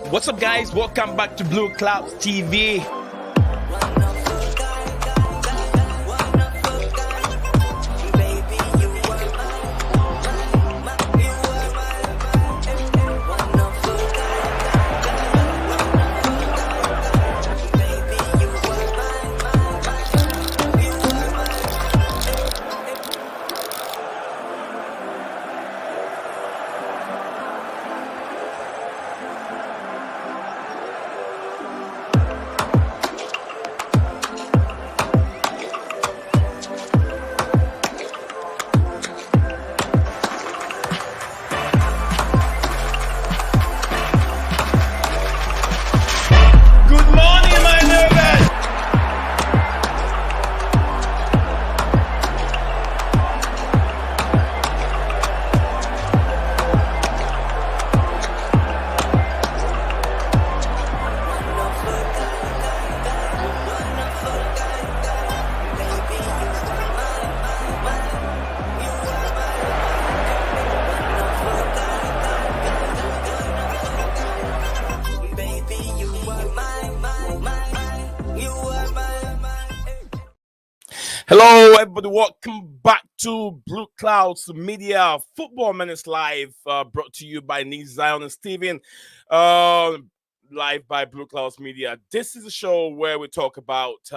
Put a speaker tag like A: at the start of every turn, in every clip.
A: What's up, guys? Welcome back to Blueclouds TV. Hello, everybody. Welcome back to Blueclouds Media Football Minutes Live, brought to you by Zion and Steven, live by Blueclouds Media. This is a show where we talk about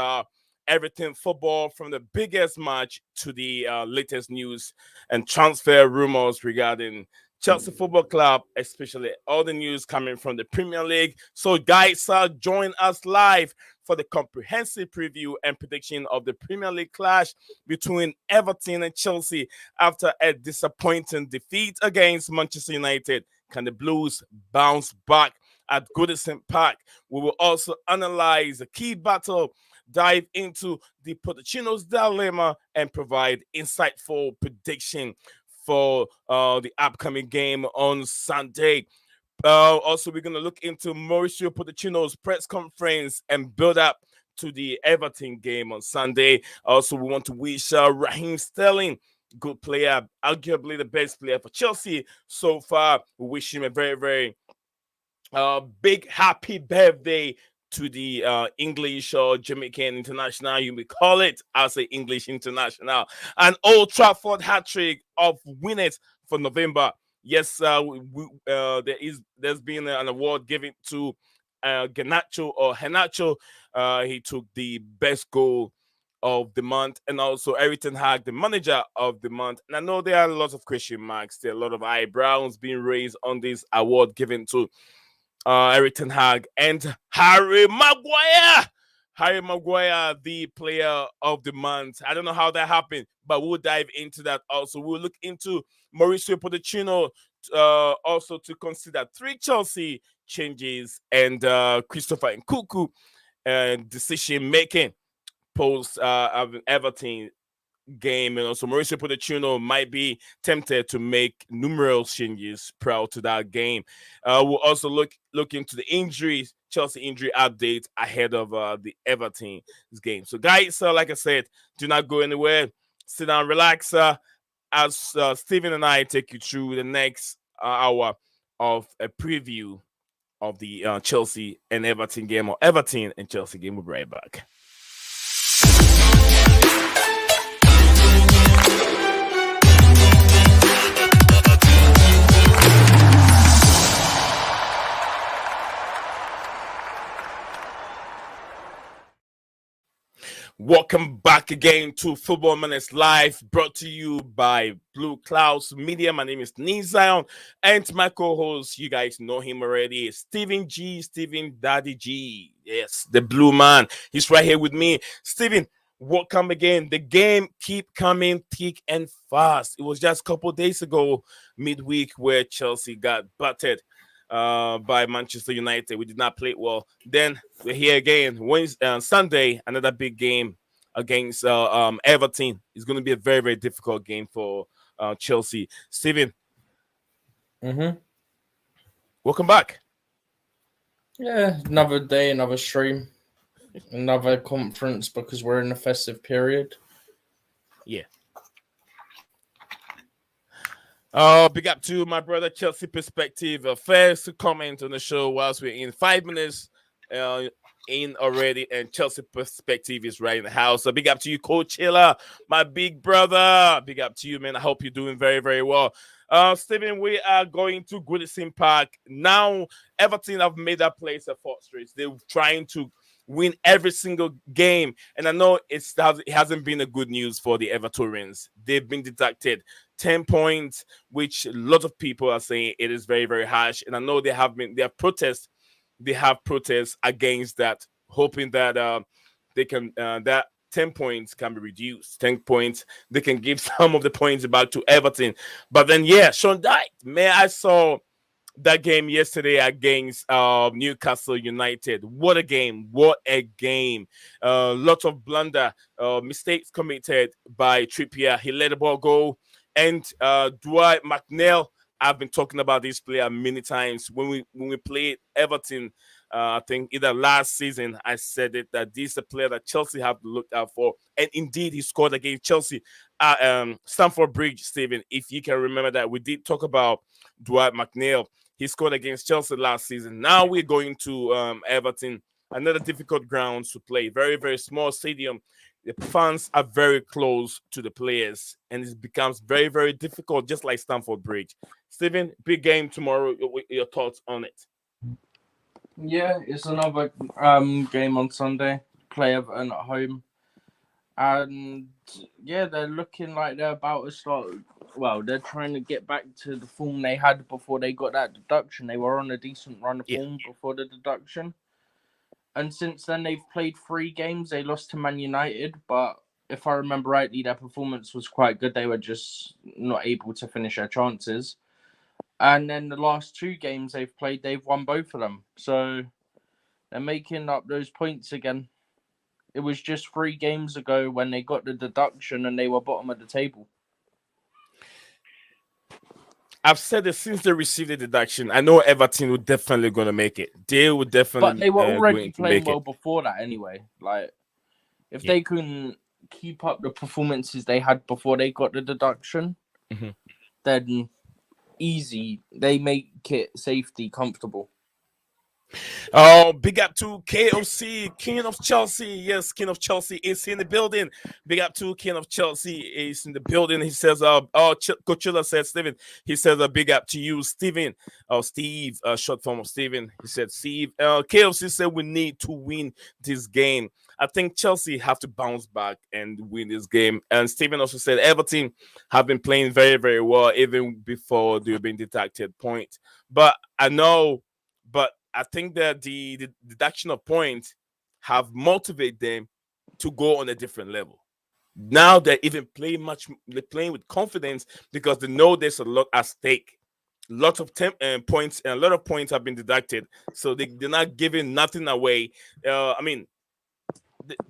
A: everything football, from the biggest match to the latest news and transfer rumors regarding Chelsea Football Club, especially all the news coming from the Premier League. So, guys, join us live for the comprehensive preview and prediction of the Premier League clash between Everton and Chelsea after a disappointing defeat against Manchester United. Can the Blues bounce back at Goodison Park? We will also analyze the key battle, dive into the Pochettino's dilemma, and provide insightful prediction for the upcoming game on Sunday. Also, we're going to look into Mauricio Pochettino's press conference and build up to the Everton game on Sunday. Also, we want to wish Raheem Sterling, good player, arguably the best player for Chelsea so far. We wish him a very, very big happy birthday to the English or Jamaican international, you may call it. I'll say English international. An Old Trafford hat-trick of winners for November. Yes, there's been an award given to Garnacho or Henacho. He took the best goal of the month, and also Eric Ten Hag, the manager of the month. And I know there are lots of question marks, there are a lot of eyebrows being raised on this award given to Eric Ten Hag and Harry Maguire. Harry Maguire, the player of the month. I don't know how that happened, but we'll dive into that also. We'll look into Mauricio Pochettino, also to consider 3 Chelsea changes and Christopher Nkunku decision making post Everton game. And also Mauricio Pochettino might be tempted to make numerous changes prior to that game. We'll also look into the injuries, Chelsea injury update ahead of the Everton game. So, guys, like I said, do not go anywhere. Sit down, relax, as Steven and I take you through the next hour of a preview of the Chelsea and Everton game, or Everton and Chelsea game. We'll be right back. Welcome back again to Football Minutes Live, brought to you by Blueclouds Media. My name is Zion, and my co-host, you guys know him already, Steven Daddy G. Yes, the blue man. He's right here with me. Steven, welcome again. The game keep coming thick and fast. It was just a couple days ago, midweek, where Chelsea got battered by Manchester United. We did not play it well. Then we're here again Wednesday, Sunday, another big game against Everton. It's going to be a very, very difficult game for Chelsea. Steven, welcome back.
B: Yeah, another day, another stream, another conference, because we're in a festive period.
A: Yeah. Big up to my brother Chelsea Perspective. First to comment on the show whilst we're in 5 minutes uh, in already, and Chelsea Perspective is right in the house. So big up to you, Coach Hiller, my big brother. Big up to you, man. I hope you're doing very, very well. Stephen, we are going to Goodison Park. Now, Everton have made that place a fortress. They're trying to win every single game. And I know it hasn't been a good news for the Evertonians. They've been deducted 10 points, which a lot of people are saying it is very, very harsh. And I know they have protests against that, hoping that they can that 10 points can be reduced. 10 points, they can give some of the points back to Everton. But then, yeah, Sean Dyche, man, I saw that game yesterday against Newcastle United. What a game! What a game! Lots of blunder, mistakes committed by Trippier. He let the ball go, and Dwight McNeil. I've been talking about this player many times. When we played Everton, I think either last season, I said it that this is a player that Chelsea have to look out for, and indeed he scored against Chelsea at Stamford Bridge. Stephen, if you can remember that, we did talk about Dwight McNeil. He scored against Chelsea last season. Now we're going to Everton, another difficult ground to play. Very, very small stadium. The fans are very close to the players, and it becomes very, very difficult, just like Stamford Bridge. Stephen, big game tomorrow. Your thoughts on it?
B: Yeah, it's another game on Sunday. Play Everton at home. And yeah, they're looking like they're about to start. Well, they're trying to get back to the form they had before they got that deduction. They were on a decent run of form before the deduction. And since then, they've played 3 games. They lost to Man United, but if I remember rightly, their performance was quite good. They were just not able to finish their chances. And then the last 2 games they've played, they've won both of them. So they're making up those points again. It was just 3 games ago when they got the deduction and they were bottom of the table.
A: I've said it since they received the deduction. I know Everton would definitely going to make it. They would definitely.
B: But they were already
A: going to
B: playing
A: make
B: well
A: it.
B: before that anyway. Like, if they can keep up the performances they had before they got the deduction, then easy. They make it safety comfortable.
A: Oh, big up to KOC, King of Chelsea. Yes, King of Chelsea is in the building. Big up to King of Chelsea is in the building. He says, Coachella said, Steven. He says, big up to you, Steven. Steve, short form of Steven. He said, Steve. KOC said, we need to win this game. I think Chelsea have to bounce back and win this game. And Steven also said, Everton have been playing very, very well, even before they've been deducted points. But I think that the deduction of points have motivated them to go on a different level. Now they're even playing with confidence because they know there's a lot at stake. Lots of points and a lot of points have been deducted, so they're not giving nothing away. They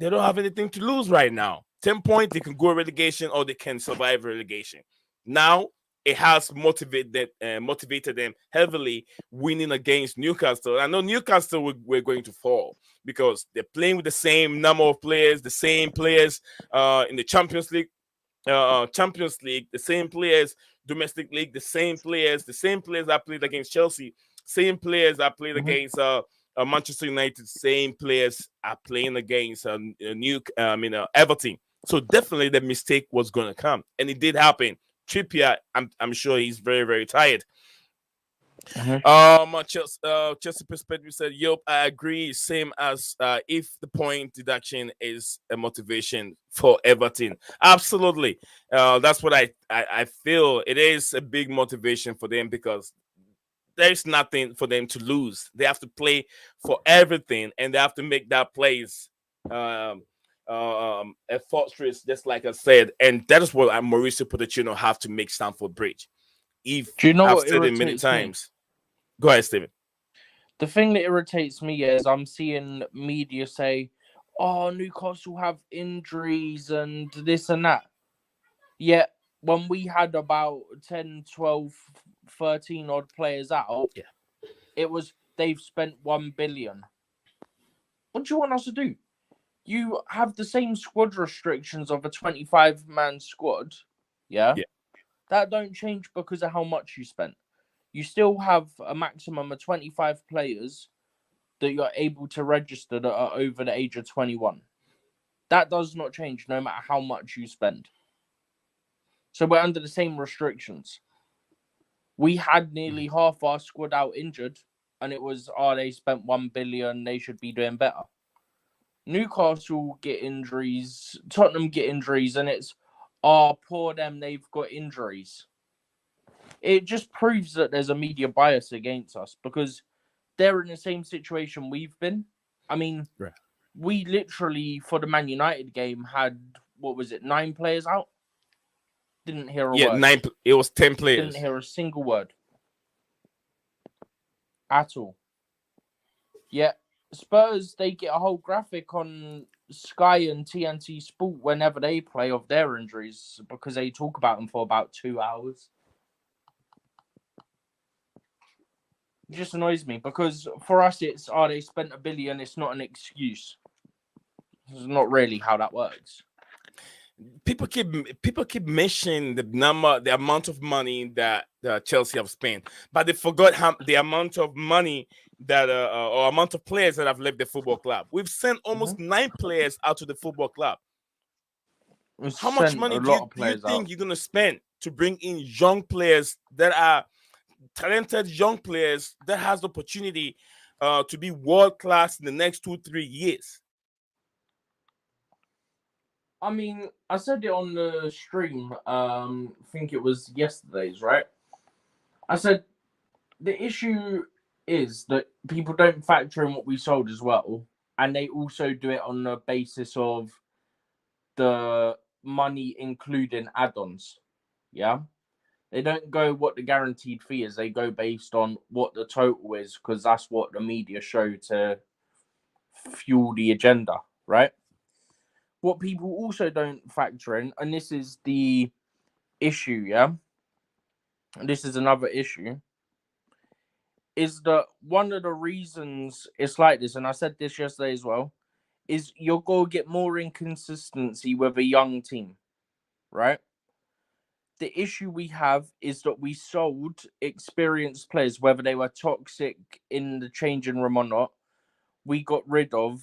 A: don't have anything to lose right now. 10 points, they can go relegation or they can survive relegation. Now it has motivated them heavily winning against Newcastle. I know Newcastle were going to fall because they're playing with the same number of players, the same players in the Champions League, the same players, domestic league, the same players that played against Chelsea, same players that played against Manchester United, same players are playing against Everton. So definitely the mistake was going to come, and it did happen. Trippier, I'm sure he's very, very tired. Chelsea Perspective said, "Yup, I agree. Same as if the point deduction is a motivation for Everton. Absolutely. That's what I feel. It is a big motivation for them because there's nothing for them to lose. They have to play for everything, and they have to make that place a fortress, just like I said. And that is what Mauricio Pochettino have to make Stamford Bridge.
B: Do you know
A: I've
B: what
A: said it many times. Go ahead, Steven.
B: The thing that irritates me is I'm seeing media say, "Oh, Newcastle have injuries and this and that." Yet when we had about 10, 12, 13 odd players out, it was they've spent 1 billion. What do you want us to do? You have the same squad restrictions of a 25-man squad, yeah? That don't change because of how much you spent. You still have a maximum of 25 players that you're able to register that are over the age of 21. That does not change no matter how much you spend. So we're under the same restrictions. We had nearly half our squad out injured, and it was, they spent 1 billion, they should be doing better. Newcastle get injuries, Tottenham get injuries, and it's, poor them, they've got injuries. It just proves that there's a media bias against us because they're in the same situation we've been. I mean,
A: Right.
B: We literally, for the Man United game, had, 9 players out? Didn't hear a word.
A: 9. It was 10 players.
B: Didn't hear a single word. At all. Yeah, Spurs, they get a whole graphic on Sky and TNT Sport whenever they play of their injuries because they talk about them for about 2 hours. It just annoys me because for us it's, they spent 1 billion, it's not an excuse. It's not really how that works.
A: People keep mentioning the amount of money that Chelsea have spent, but they forgot the amount of money that or amount of players that have left the football club. We've sent almost 9 players out to the football club. How much money do you think you're gonna spend to bring in young players that are talented, young players that has the opportunity to be world class in the next 2-3 years?
B: I mean, I said it on the stream, I think it was yesterday's, right? I said the issue is that people don't factor in what we sold as well, and they also do it on the basis of the money including add-ons. Yeah? They don't go what the guaranteed fee is, they go based on what the total is, because that's what the media show to fuel the agenda, right? What people also don't factor in, and this is the issue, yeah? This is another issue, is that one of the reasons it's like this, and I said this yesterday as well, is you're going to get more inconsistency with a young team, right? The issue we have is that we sold experienced players, whether they were toxic in the changing room or not. We got rid of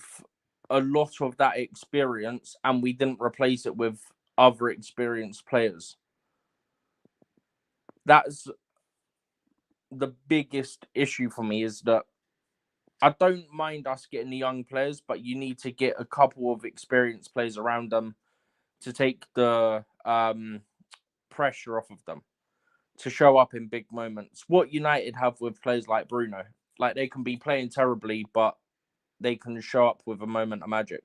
B: a lot of that experience and we didn't replace it with other experienced players. That's the biggest issue for me, is that I don't mind us getting the young players, but you need to get a couple of experienced players around them to take the pressure off of them to show up in big moments. What United have with players like Bruno, like they can be playing terribly, but they can show up with a moment of magic.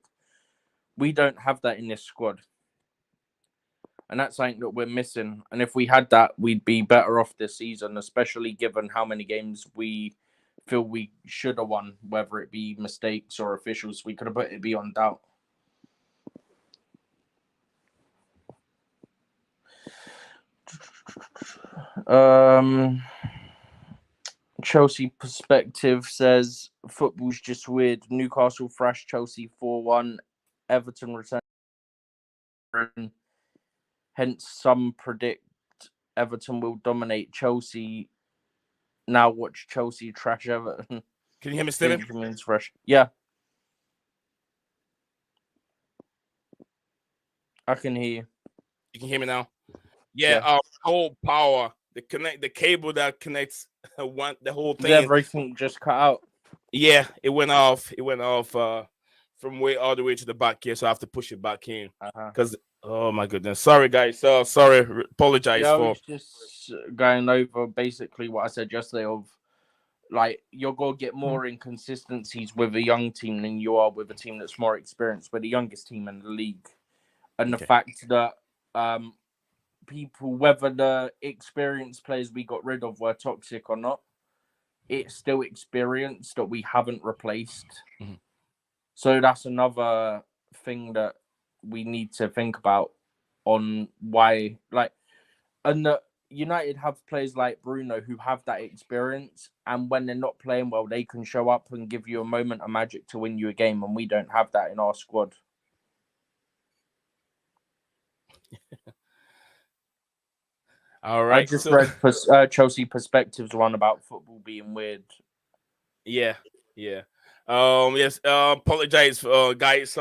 B: We don't have that in this squad. And that's something that we're missing. And if we had that, we'd be better off this season, especially given how many games we feel we should have won, whether it be mistakes or officials. We could have put it beyond doubt. Chelsea Perspective says football's just weird. Newcastle thrashed Chelsea 4-1. Everton returned. Hence, some predict Everton will dominate Chelsea. Now watch Chelsea trash Everton.
A: Can you hear me, Steven?
B: Benjamin's fresh. Yeah. I can hear you.
A: You can hear me now? Yeah. Whole power. The cable that connects the whole thing.
B: Everything just cut out.
A: Yeah, it went off. It went off from way all the way to the back here, so I have to push it back in. Because oh my goodness, sorry guys. Sorry, apologize
B: I
A: for.
B: was just going over basically what I said yesterday. Of like you're gonna get more inconsistencies with a young team than you are with a team that's more experienced. We're the youngest team in the league, and the fact that people, whether the experienced players we got rid of were toxic or not, it's still experience that we haven't replaced.
A: Mm-hmm.
B: So that's another thing that we need to think about on why, and that United have players like Bruno who have that experience, and when they're not playing well, they can show up and give you a moment of magic to win you a game, and we don't have that in our squad.
A: All
B: I
A: right.
B: just
A: So
B: read Chelsea Perspectives one about football being weird.
A: yeah, yeah. Yes. Apologize, guys.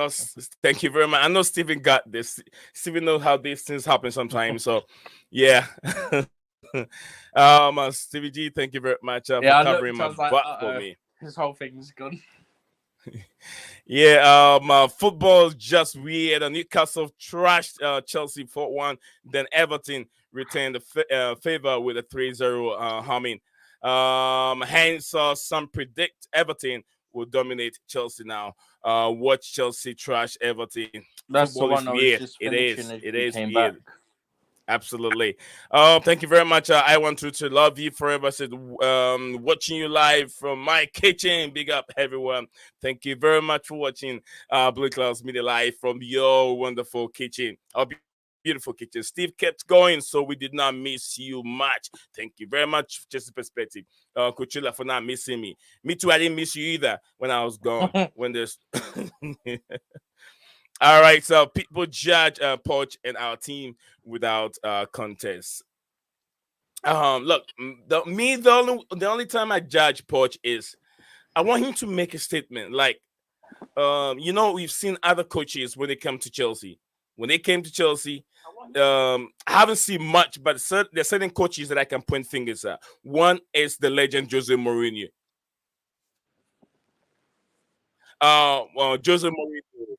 A: Thank you very much. I know Steven got this. Steven knows how these things happen sometimes. So, yeah. Stevie G, thank you very much for
B: Yeah, I
A: covering
B: looked.
A: my
B: I was like,
A: butt for me.
B: his whole thing's gone.
A: Yeah, football is just weird. Newcastle trashed Chelsea 4-1. Then Everton retained the favor with a 3-0 humming. Hence, some predict Everton will dominate Chelsea now. Watch Chelsea trash Everton.
B: That's the
A: Football is
B: one I was
A: weird.
B: just
A: It
B: finishing
A: is.
B: as
A: It
B: you
A: is
B: came back.
A: weird. Absolutely. Thank you very much. I want to love you forever. Said watching you live from my kitchen. Big up everyone. Thank you very much for watching Blueclouds Media Live from your wonderful kitchen. Our beautiful kitchen. Steve kept going, so we did not miss you much. Thank you very much. Just a perspective. Coachella for not missing me. Me too. I didn't miss you either when I was gone. When there's All right, so people judge Poch and our team without contest. Look, the only time I judge Poch is I want him to make a statement. Like, we've seen other coaches when they come to Chelsea. When they came to Chelsea, I haven't seen much, but there's certain coaches that I can point fingers at. One is the legend Jose Mourinho. Well, Jose Mourinho.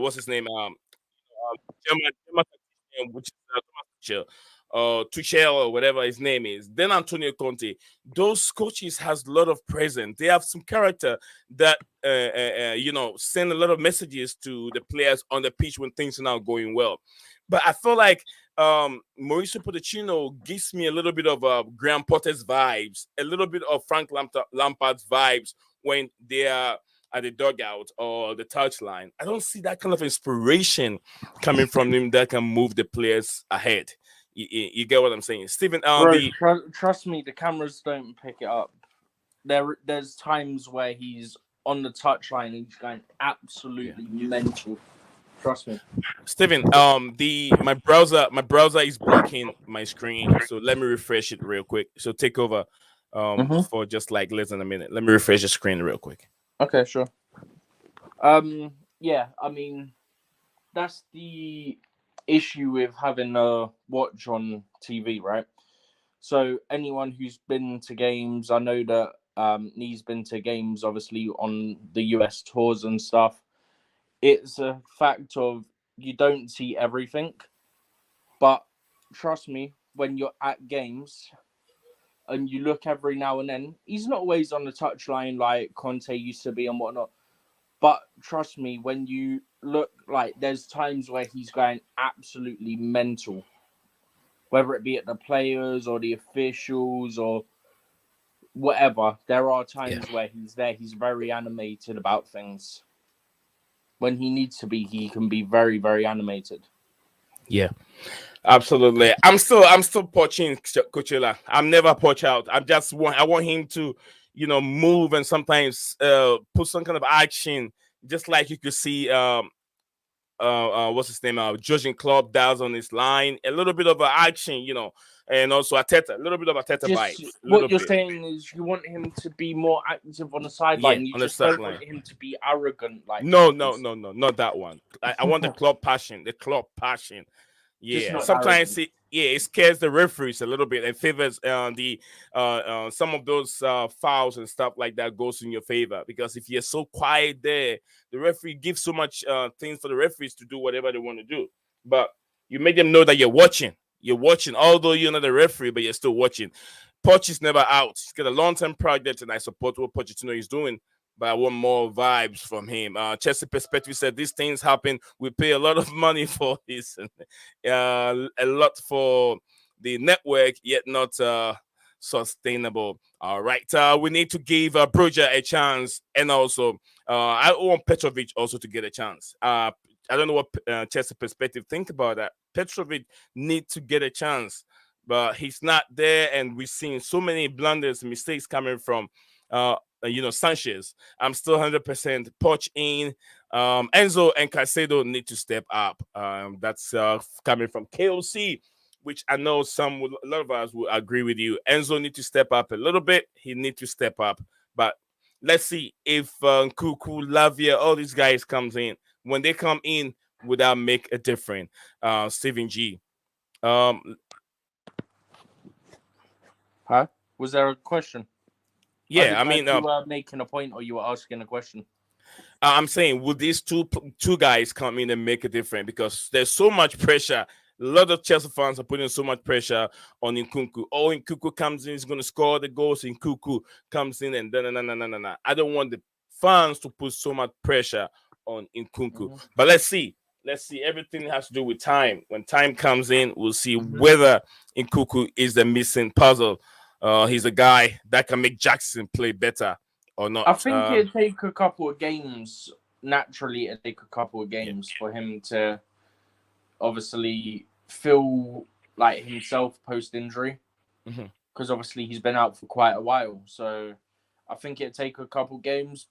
A: What's his name? German which is Tuchel, Tuchel or whatever his name is. Then Antonio Conte. Those coaches has a lot of presence. They have some character that send a lot of messages to the players on the pitch when things are not going well. But I feel like Mauricio Pochettino gives me a little bit of Graham Potter's vibes, a little bit of Frank Lampard's vibes when they are at the dugout or the touchline. I don't see that kind of inspiration coming from him that can move the players ahead. You get what I'm saying, Stephen?
B: Bro, trust me, the cameras don't pick it up. There's times where he's on the touchline and he's going absolutely mental. Trust me.
A: Stephen, my browser is blocking my screen, so let me refresh it real quick. So take over for just like less than a minute. Let me refresh the screen real quick.
B: Okay, sure. Yeah, I mean, that's the issue with having a watch on TV, right? So anyone who's been to games, I know that Nee's been to games, obviously on the US tours and stuff. It's a fact of you don't see everything, but trust me, when you're at games and you look every now and then, he's not always on the touchline like Conte used to be and whatnot. But trust me, when you look, like, there's times where he's going absolutely mental, whether it be at the players or the officials or whatever. There are times where he's there, he's very animated about things. When he needs to be, he can be very, very animated.
A: Yeah, absolutely. I'm still poaching Coachella. I'm never poach out. I want him to, move and sometimes put some kind of action, just like you could see what's his name? Judging Club does on his line. A little bit of action, and also Ateta, a little bit of Ateta
B: Just
A: vibes, a
B: what
A: little
B: you're
A: bit.
B: saying is you want him to be more active on the
A: Yeah,
B: sideline. You
A: on the
B: just don't
A: sideline.
B: want him to be arrogant like
A: No,
B: he
A: no,
B: is.
A: no, no, not that one. I want the club passion, the club passion.
B: Just
A: Yeah,
B: not
A: sometimes
B: arrogant.
A: it scares the referees a little bit and favors the some of those fouls and stuff like that goes in your favor because if you're so quiet there, the referee gives so much things for the referees to do whatever they want to do. But you make them know that you're watching. You're watching, although you're not the referee, but you're still watching. Poch is never out. He's got a long-term project, and I support what Pochettino is doing but I want more vibes from him. Chelsea Perspective said these things happen. We pay a lot of money for this, a lot for the network, yet not sustainable. All right, we need to give Bruja a chance, and also I want Petrovic also to get a chance. I don't know what Chelsea Perspective think about that. Petrovic need to get a chance, but he's not there, and we've seen so many blunders, mistakes coming from Sanchez. I'm still 100% Poch in. Enzo and Caicedo need to step up. That's coming from KOC, which I know a lot of us will agree with you. Enzo need to step up a little bit. He need to step up, but let's see if Kuku, Lavia, all these guys comes in. When they come in, would that make a difference? Steven G. Um,
B: Huh? Was there a question? I
A: yeah, I
B: didn't know
A: mean,
B: if you were making a point or you were asking a question.
A: I'm saying, would these two guys come in and make a difference? Because there's so much pressure. A lot of Chelsea fans are putting so much pressure on Nkunku. Oh, Nkunku comes in, he's going to score the goals. Nkunku comes in and no. I don't want the fans to put so much pressure on Nkunku.
B: Mm-hmm.
A: But let's see. Let's see. Everything has to do with time. When time comes in, we'll see
B: Mm-hmm.
A: whether Nkunku is the missing puzzle. He's a guy that can make Jackson play better or not.
B: I think it'd take a couple of games. Naturally, it'd take a couple of
A: Yeah.
B: games for him to obviously feel like himself post injury.
A: Mhm.
B: Because obviously he's been out for quite a while. So I think it'd take a couple games.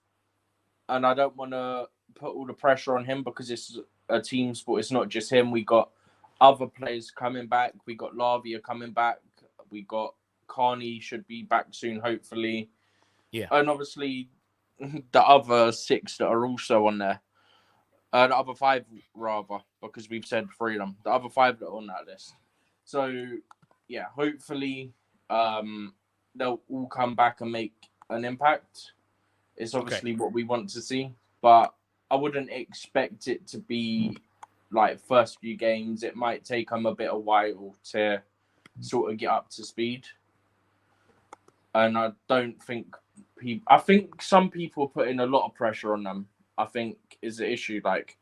B: And I don't want to put all the pressure on him because it's a team sport. It's not just him. We got other players coming back. We got Lavia coming back. We got Carney should be back soon, hopefully.
A: Yeah.
B: And obviously the other 6 that are also on there. The other 5 rather, because we've said 3 of them. The other 5 that are on that list. So yeah, hopefully they'll all come back and make an impact. It's obviously what we want to see, but I wouldn't expect it to be like first few games. It might take them a bit of while to sort of get up to speed. And I don't think I think some people are putting a lot of pressure on them. I think is the issue. Like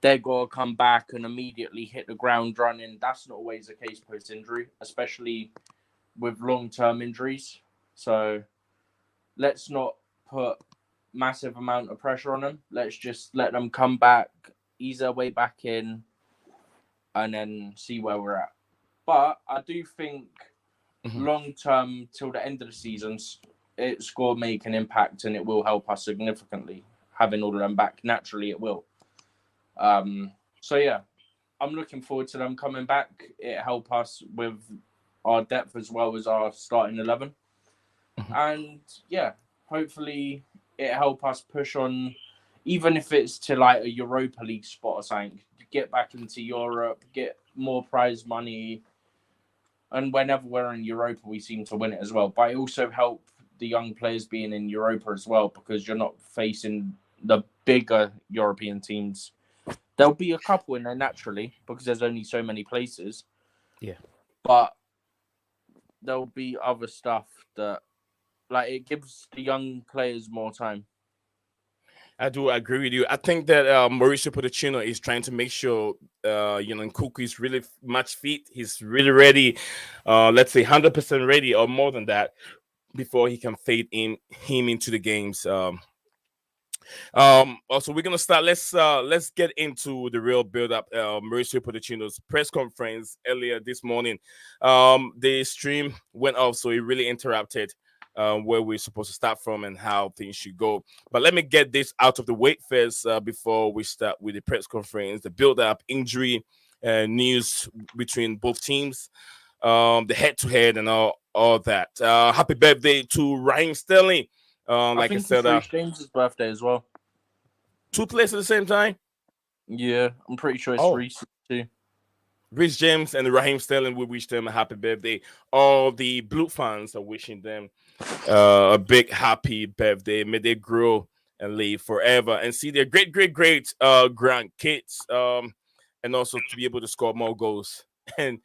B: they're gonna come back and immediately hit the ground running. That's not always the case post injury, especially with long-term injuries. So let's not put massive amount of pressure on them. Let's just let them come back, ease their way back in, and then see where we're at. But I do think long-term, till the end of the season, it's going to make an impact and it will help us significantly. Having all of them back, naturally it will. So yeah, I'm looking forward to them coming back. It help us with our depth as well as our starting 11. And yeah, hopefully it help us push on, even if it's to like a Europa League spot or something. Get back into Europe, get more prize money, and whenever we're in Europa, we seem to win it as well. But it also help the young players being in Europa as well, because you're not facing the bigger European teams. There'll be a couple in there naturally because there's only so many places.
A: Yeah.
B: But there'll be other stuff that, like, it gives the young players more time.
A: I do agree with you. I think that Mauricio Pochettino is trying to make sure, Nkunku is really much fit. He's really ready. Let's say 100% ready or more than that before he can fade him into the games. Also, we're gonna start. Let's get into the real build-up. Mauricio Pochettino's press conference earlier this morning. The stream went off, so it really interrupted where we're supposed to start from and how things should go. But let me get this out of the way first before we start with the press conference, the build-up, injury news between both teams, the head-to-head, and all that. Happy birthday to Raheem Sterling. Like I
B: think
A: said,
B: it's Reece James's birthday as well.
A: 2 players at the same time.
B: Yeah, I'm pretty sure it's Reece too.
A: Reece James and Raheem Sterling, we wish them a happy birthday. All the Blue fans are wishing them a big happy birthday. May they grow and live forever and see their great grandkids, and also to be able to score more goals and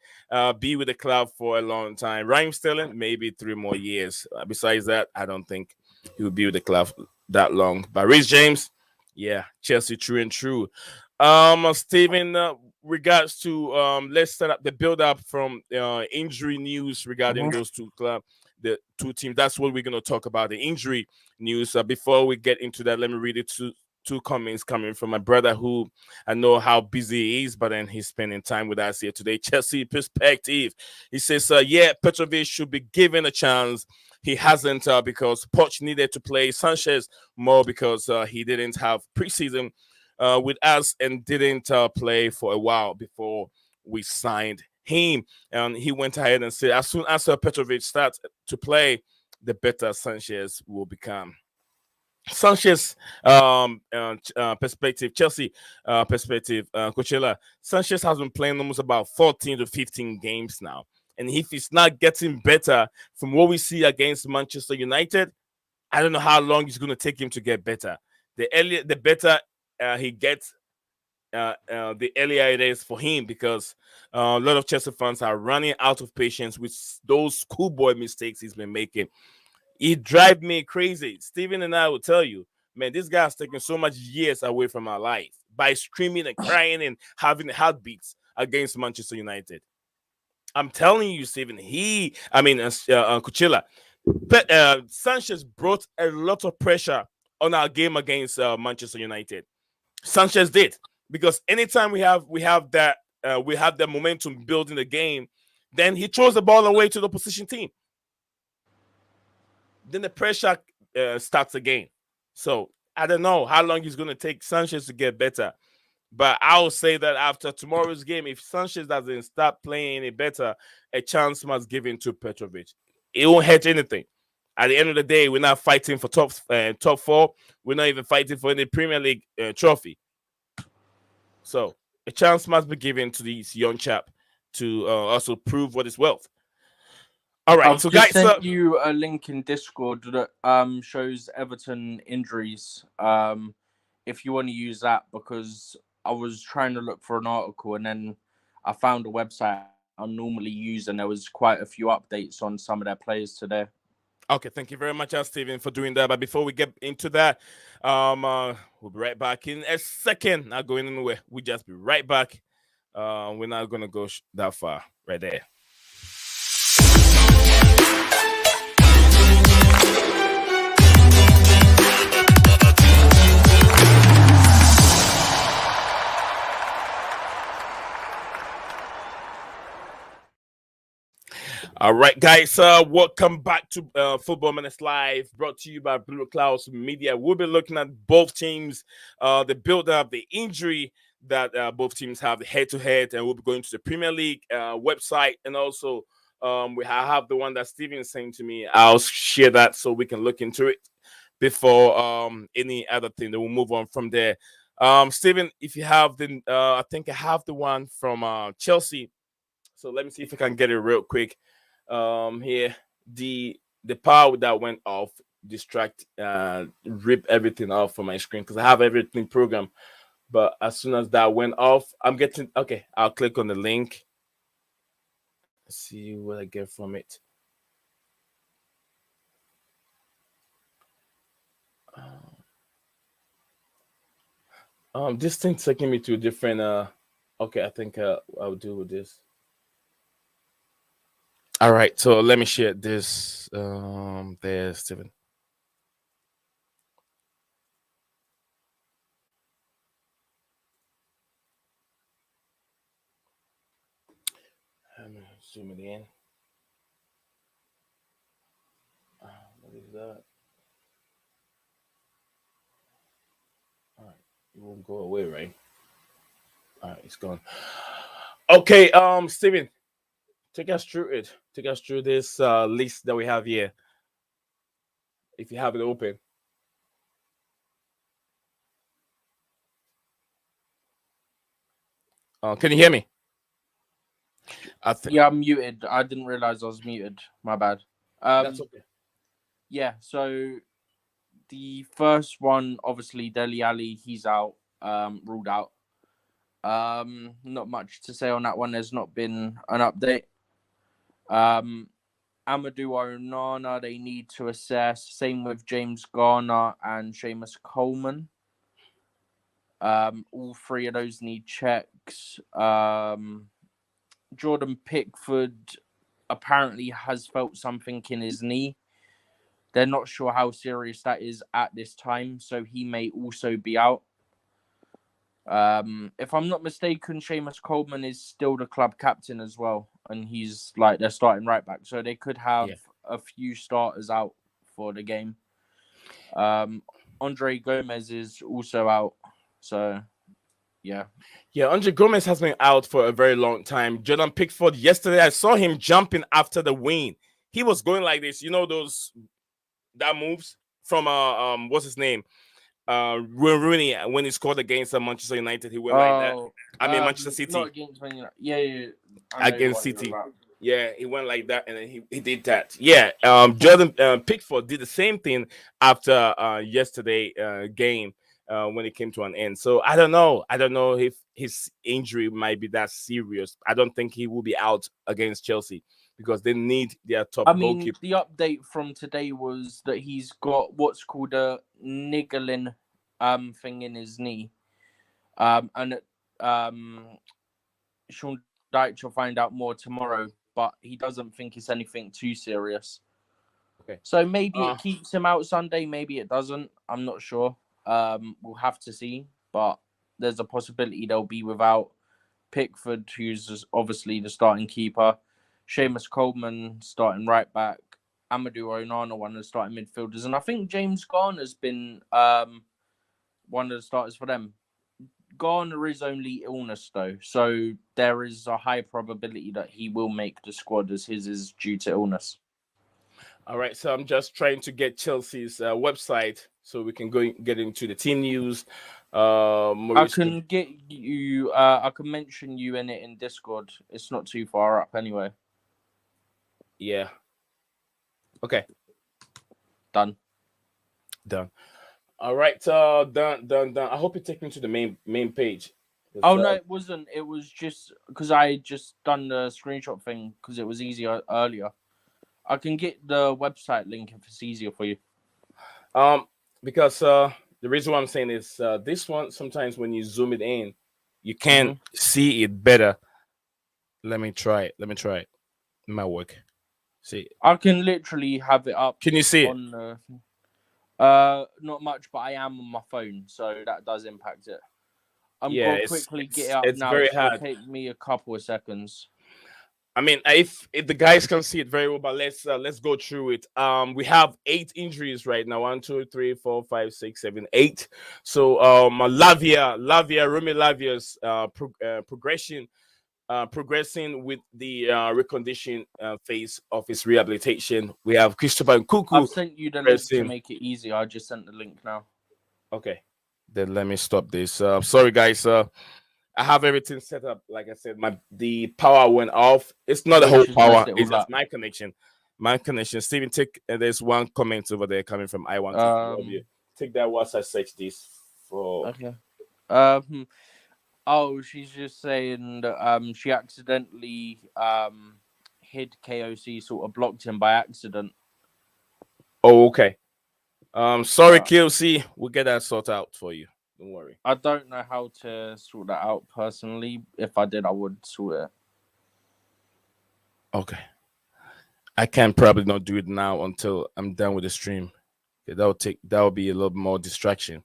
A: be with the club for a long time. Raheem Sterling, maybe 3 more years. Besides that, I don't think he will be with the club that long. But Reece James, yeah, Chelsea true and true. Stephen, regards to let's set up the build up from injury news regarding those two clubs, the 2 teams. That's what we're going to talk about, the injury news. Before we get into that, let me read it two comments coming from my brother, who I know how busy he is, but then he's spending time with us here today. Chelsea perspective. He says, yeah, Petrovic should be given a chance. he hasn't because Poch needed to play Sanchez more because he didn't have preseason with us and didn't play for a while before we signed him. And he went ahead and said, as soon as Petrovic starts to play, the better Sanchez will become. Sanchez perspective, Chelsea perspective, Coachella. Sanchez has been playing almost about 14 to 15 games now. And if he's not getting better from what we see against Manchester United, I don't know how long it's going to take him to get better. The earlier, the better he gets, the earlier it is for him because a lot of Chelsea fans are running out of patience with those schoolboy mistakes he's been making. It drive me crazy. Steven and I will tell you, man, this guy's taking so much years away from our life by screaming and crying and having heartbeats against Manchester United. I'm telling you, Steven, Kuchela, Sanchez brought a lot of pressure on our game against Manchester United. Sanchez did because anytime we have that momentum building the game, then he throws the ball away to the opposition team. Then the pressure starts again. So I don't know how long it's going to take Sanchez to get better. But I will say that after tomorrow's game, if Sanchez doesn't start playing any better, a chance must give in to Petrovic. It won't hurt anything. At the end of the day, we're not fighting for top four. We're not even fighting for any Premier League trophy. So a chance must be given to this young chap to also prove what is worth. All right,
B: I've
A: so
B: just
A: guys,
B: sent you a link in Discord that shows Everton injuries. If you want to use that, because I was trying to look for an article and then I found a website I normally use, and there was quite a few updates on some of their players today.
A: Okay, thank you very much, Steven, for doing that. But before we get into that, we'll be right back in a second. Not going anywhere. We'll just be right back. We're not gonna go that far. Right there. All right, guys. Welcome back to Football Minutes Live, brought to you by Blueclouds Media. We'll be looking at both teams, the build-up, the injury that both teams have, the head-to-head, and we'll be going to the Premier League website, and also we have the one that Steven is saying to me. I'll share that so we can look into it before any other thing. Then we'll move on from there. Steven, if you have the, I think I have the one from Chelsea. So let me see if I can get it real quick. Here the power that went off rip everything off from my screen because I have everything programmed. But as soon as that went off, I'm getting okay. I'll click on the link. See what I get from it. This thing's taking me to a different. Okay, I think I'll do with this. All right, so let me share this. There's Steven. I'm gonna zoom it in. What is that? All right, it won't go away, right? All right, it's gone. Okay, Steven, take us through it. Take us through this list that we have here. If you have it open. Can you hear me?
B: Yeah, I'm muted. I didn't realize I was muted. My bad.
A: That's okay.
B: Yeah, so the first one, obviously, Dele Alli, he's out, ruled out. Not much to say on that one. There's not been an update. Amadou Onana, they need to assess. Same with James Garner and Seamus Coleman. All three of those need checks. Jordan Pickford apparently has felt something in his knee. They're not sure how serious that is at this time, so he may also be out. If I'm not mistaken, Seamus Coleman is still the club captain as well, and he's like their starting right back. So they could have a few starters out for the game. Andre Gomez is also out. So, yeah.
A: Yeah, Andre Gomez has been out for a very long time. Jordan Pickford, yesterday I saw him jumping after the win. He was going like this, those that moves from what's his name? Rooney, when he scored against Manchester United, he went like that.
B: Oh,
A: I mean Manchester
B: not
A: City
B: against Man United. Yeah. I know
A: against
B: what you're
A: City.
B: about.
A: Yeah, he went like that, and then he did that. Yeah, Jordan Pickford did the same thing after yesterday game when it came to an end. So I don't know. I don't know if his injury might be that serious. I don't think he will be out against Chelsea because they need their top
B: I mean,
A: goalkeeper.
B: the update from today was that he's got what's called a niggling thing in his knee. And Sean Dyche will find out more tomorrow, but he doesn't think it's anything too serious.
A: Okay.
B: So maybe
A: Uh,
B: it keeps him out Sunday, maybe it doesn't. I'm not sure. We'll have to see, but there's a possibility they'll be without Pickford, who's obviously the starting keeper, Seamus Coleman starting right back, Amadou Onana one of the starting midfielders, and I think James Garner's been one of the starters for them. Garner is only illness though, so there is a high probability that he will make the squad as his is due to illness.
A: all right, so I'm just trying to get Chelsea's website so we can go get into the team news.
B: I
A: Maurice,
B: can get you. I can mention you in it in Discord. It's not too far up anyway.
A: yeah, okay,
B: Done.
A: All right, done. I hope you take me to the main page.
B: Oh no, it wasn't. It was just because I just done the screenshot thing because it was easier earlier. I can get the website link if it's easier for you.
A: Because the reason why I'm saying is this one sometimes when you zoom it in, you can't see it better. Let me try it. It might work. See,
B: I can literally have it up.
A: can you see it?
B: On not much, but I am on my phone, so that does impact it. I'm gonna quickly get it up
A: it's
B: now.
A: very
B: It's gonna
A: hard.
B: take me a couple of seconds.
A: I mean, if the guys can see it very well, but let's go through it. We have 8 injuries right now. 1, 2, 3, 4, 5, 6, 7, 8. So Rumi Lavia's progressing with the recondition phase of his rehabilitation. We have Christopher Nkuku.
B: I've sent you the link to make it easy. I just sent the link now.
A: Okay, then let me stop this. Sorry guys. I have everything set up. Like I said, the power went off. It's not the whole power. It's just my connection. My connection. Steven, there's one comment over there coming from I want to love you. Take that whilst I search this for.
B: Okay. Oh, she's just saying that she accidentally hid KOC, sort of blocked him by accident.
A: Oh, okay. Sorry, KOC. We'll get that sorted out for you. Don't worry.
B: I don't know how to sort that out personally. If I did, I would sort it.
A: Okay. I can probably not do it now until I'm done with the stream. Okay, that will be a little more distraction.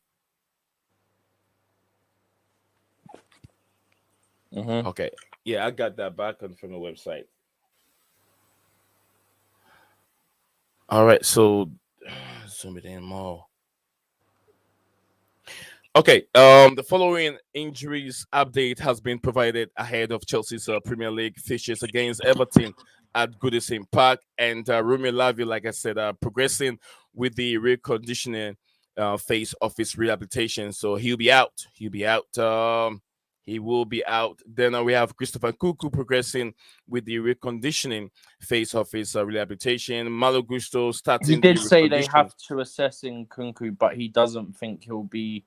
A: Okay. Yeah, I got that back on from the website. All right, so zoom it in more. Okay, the following injuries update has been provided ahead of Chelsea's Premier League fixtures against Everton at Goodison Park, and Romeo Lavia, like I said, progressing with the reconditioning phase of his rehabilitation. So he'll be out. He will be out. Then we have Christopher Nkuku progressing with the reconditioning phase of his rehabilitation. Malo Gusto starting.
B: He did say they have to assess Nkunku, but he doesn't think he'll be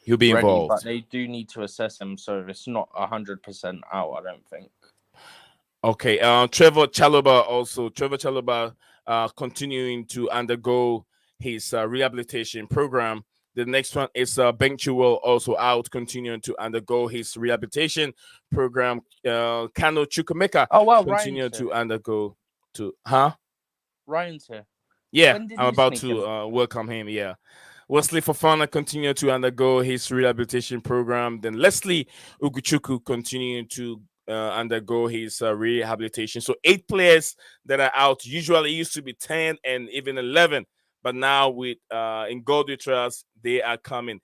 B: ready,
A: involved.
B: But they do need to assess him, so it's not 100% out, I don't think.
A: Okay. Trevor Chalobah continuing to undergo his rehabilitation program. The next one is Ben Chilwell, also out, continuing to undergo his rehabilitation program. Kano Chukwemeka continuing to undergo
B: Ryan's here.
A: Yeah, I'm about to welcome him. Yeah. Wesley Fofana continued to undergo his rehabilitation program. Then Leslie Uguchukwu continuing to undergo his rehabilitation. So 8 players that are out. Usually it used to be 10 and even 11, but now with in God we trust, they are coming.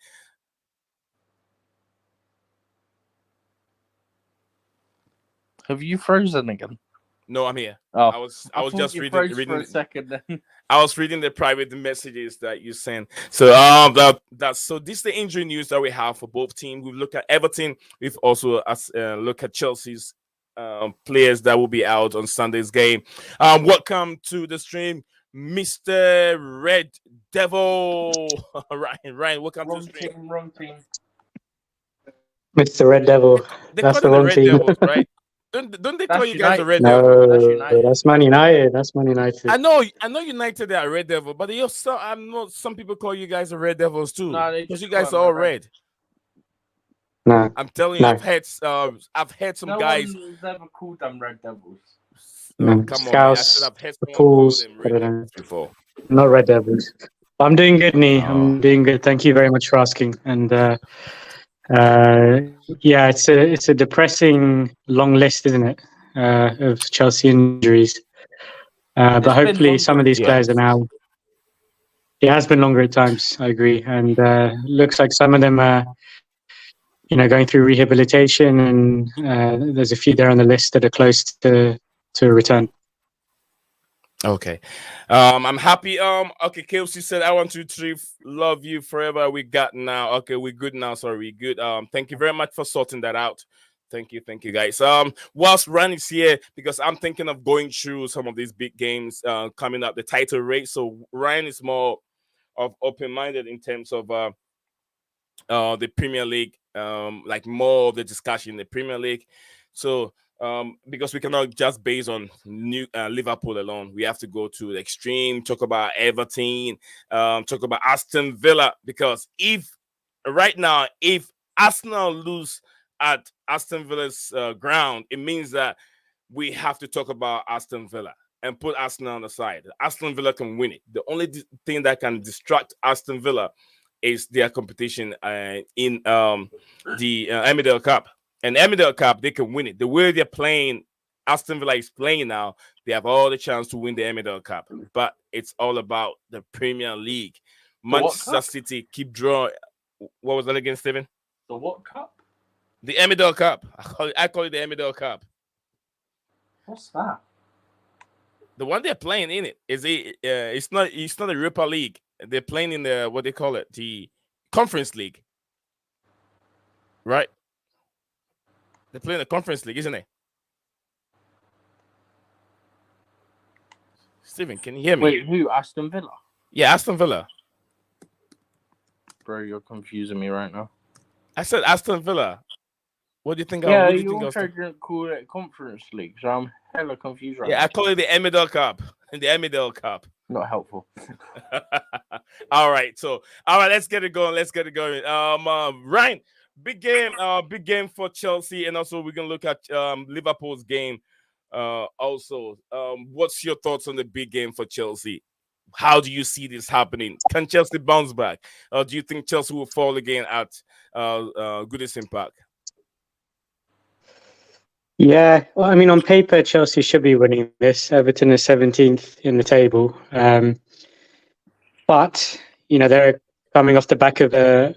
B: Have you frozen again?
A: No, I'm here.
B: Oh,
A: I was
B: thought
A: just
B: you
A: reading
B: froze for a second then.
A: I was reading the private messages that you sent. So so this is the injury news that we have for both teams. We've looked at Everton. We've also looked at Chelsea's players that will be out on Sunday's game. Welcome to the stream, Mr. Red Devil. Ryan, welcome to the stream.
B: Wrong team.
C: Mr. Red Devil.
A: They
C: That's
A: call
C: the
A: them the
C: wrong
A: Red
C: team.
A: Devils, right? Don't they call
B: That's
A: you guys the
B: United.
A: Red Devil?
B: That's
C: No,
B: United.
C: that's Man United. That's Man United.
A: I know United they are Red Devil, but I know some people call you guys the Red Devils too.
B: No, they
A: Because
B: just
A: you
B: call
A: guys
B: them
A: are all
B: the Red.
A: red.
C: No,
A: I'm telling you,
C: no,
A: I've heard some
B: No
A: guys.
B: one's ever called them Red Devils.
A: Oh,
C: no.
A: come on, man! I said
C: Scouse,
A: I've heard
C: the
A: someone call
C: Pools.
A: them
C: I
A: Red
C: don't know.
A: Devils before.
C: Not Red Devils. I'm doing good, Nee.
A: Oh.
C: I'm doing good. Thank you very much for asking. And yeah, it's a depressing long list, isn't it? Of Chelsea injuries. But
B: It's been
C: hopefully,
B: longer
C: some of
B: at
C: these players are
B: times.
C: now. It has been longer at times. I agree, and looks like some of them are, going through rehabilitation, and there's a few there on the list that are close to a return.
A: Okay. I'm happy. Okay, KFC said I want to three love you forever. We got now. Okay, we're good now. Sorry, we good. Thank you very much for sorting that out. Thank you, guys. Whilst Ryan is here, because I'm thinking of going through some of these big games coming up, the title race. So Ryan is more of open-minded in terms of the Premier League, like more of the discussion in the Premier League. So because we cannot just base on Liverpool alone, we have to go to the extreme, talk about Everton, talk about Aston Villa, because if Arsenal lose at Aston Villa's ground, it means that we have to talk about Aston Villa and put Arsenal on the side. Aston Villa can win it. The only thing that can distract Aston Villa is their competition in the Emirates Cup. And Emirates Cup, they can win it. The way they're playing, Aston Villa is playing now, they have all the chance to win the Emirates Cup. But it's all about the Premier League. Manchester City keep drawing. What was that again, Steven?
B: The what cup?
A: The Emirates Cup. I call it the Emirates Cup.
B: What's that?
A: The one they're playing in it is it's not the Europa League. They're playing in the what they call it, the Conference League, right? They're playing the Conference League, isn't it? Steven, can you hear me?
B: Wait, who? Aston Villa?
A: Yeah, Aston Villa.
B: Bro, you're confusing me right now.
A: I said Aston Villa. What do you think?
B: Yeah,
A: what do
B: you
A: think
B: also didn't call it Conference League, so I'm hella confused right now.
A: Yeah, I call it the Emirates Cup. The Emirates Cup.
B: Not helpful.
A: All right, let's get it going. Ryan, big game for Chelsea, and also we're gonna look at Liverpool's game. Also, what's your thoughts on the big game for Chelsea? How do you see this happening? Can Chelsea bounce back, or do you think Chelsea will fall again at Goodison Park?
C: Yeah, well, I mean, on paper, Chelsea should be winning this. Everton is 17th in the table. But, they're coming off the back of a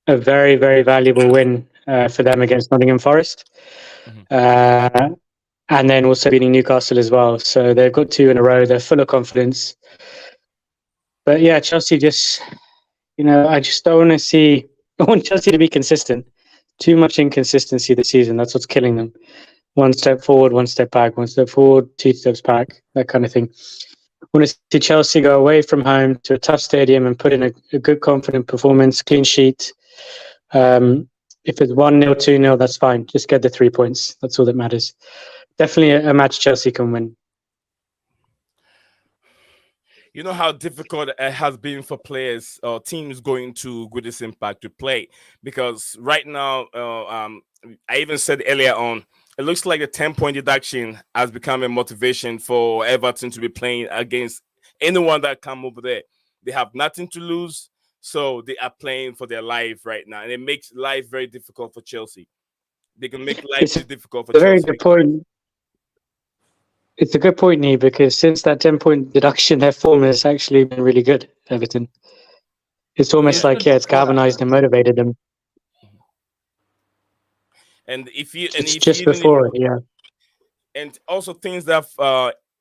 C: very, very valuable win for them against Nottingham Forest. And then also beating Newcastle as well. So they've got 2 in a row. They're full of confidence. But yeah, Chelsea just, I just don't want I want Chelsea to be consistent. Too much inconsistency this season. That's what's killing them. 1 step forward, 1 step back, 1 step forward, 2 steps back, that kind of thing. I want to see Chelsea go away from home to a tough stadium and put in a good, confident performance, clean sheet. If it's 1-0, 2-0, that's fine. Just get the 3 points. That's all that matters. Definitely a match Chelsea can win.
A: You know how difficult it has been for players or teams going to Goodison Park to play, because right now, I even said earlier on, it looks like the 10-point deduction has become a motivation for Everton to be playing against anyone that come over there. They have nothing to lose, so they are playing for their life right now, and it makes life very difficult for Chelsea. they can make life
C: It's
A: difficult for
C: a very
A: Chelsea.
C: good point. It's a good point, Nee, because since that 10-point deduction, their form has actually been really good, Everton. It's
B: It
C: almost
B: was
C: like,
B: good
C: yeah, it's
B: before that,
C: galvanized
B: though.
C: and motivated them.
A: And if you
C: It's just before it, yeah.
A: and also things that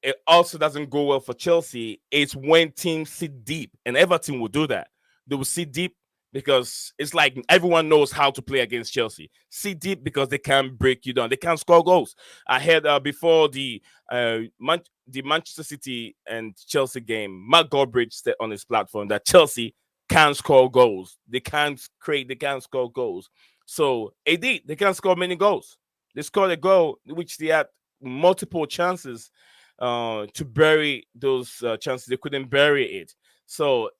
A: it also doesn't go well for Chelsea is when teams sit deep, and Everton will do that. They will sit deep because it's like everyone knows how to play against Chelsea. Sit deep because they can't break you down. They can't score goals. I heard before the Manchester City and Chelsea game, Mark Goldbridge said on his platform that Chelsea can't score goals. They can't create. They can't score goals. So they did. They can't score many goals. They scored a goal which they had multiple chances to bury those chances. They couldn't bury it. So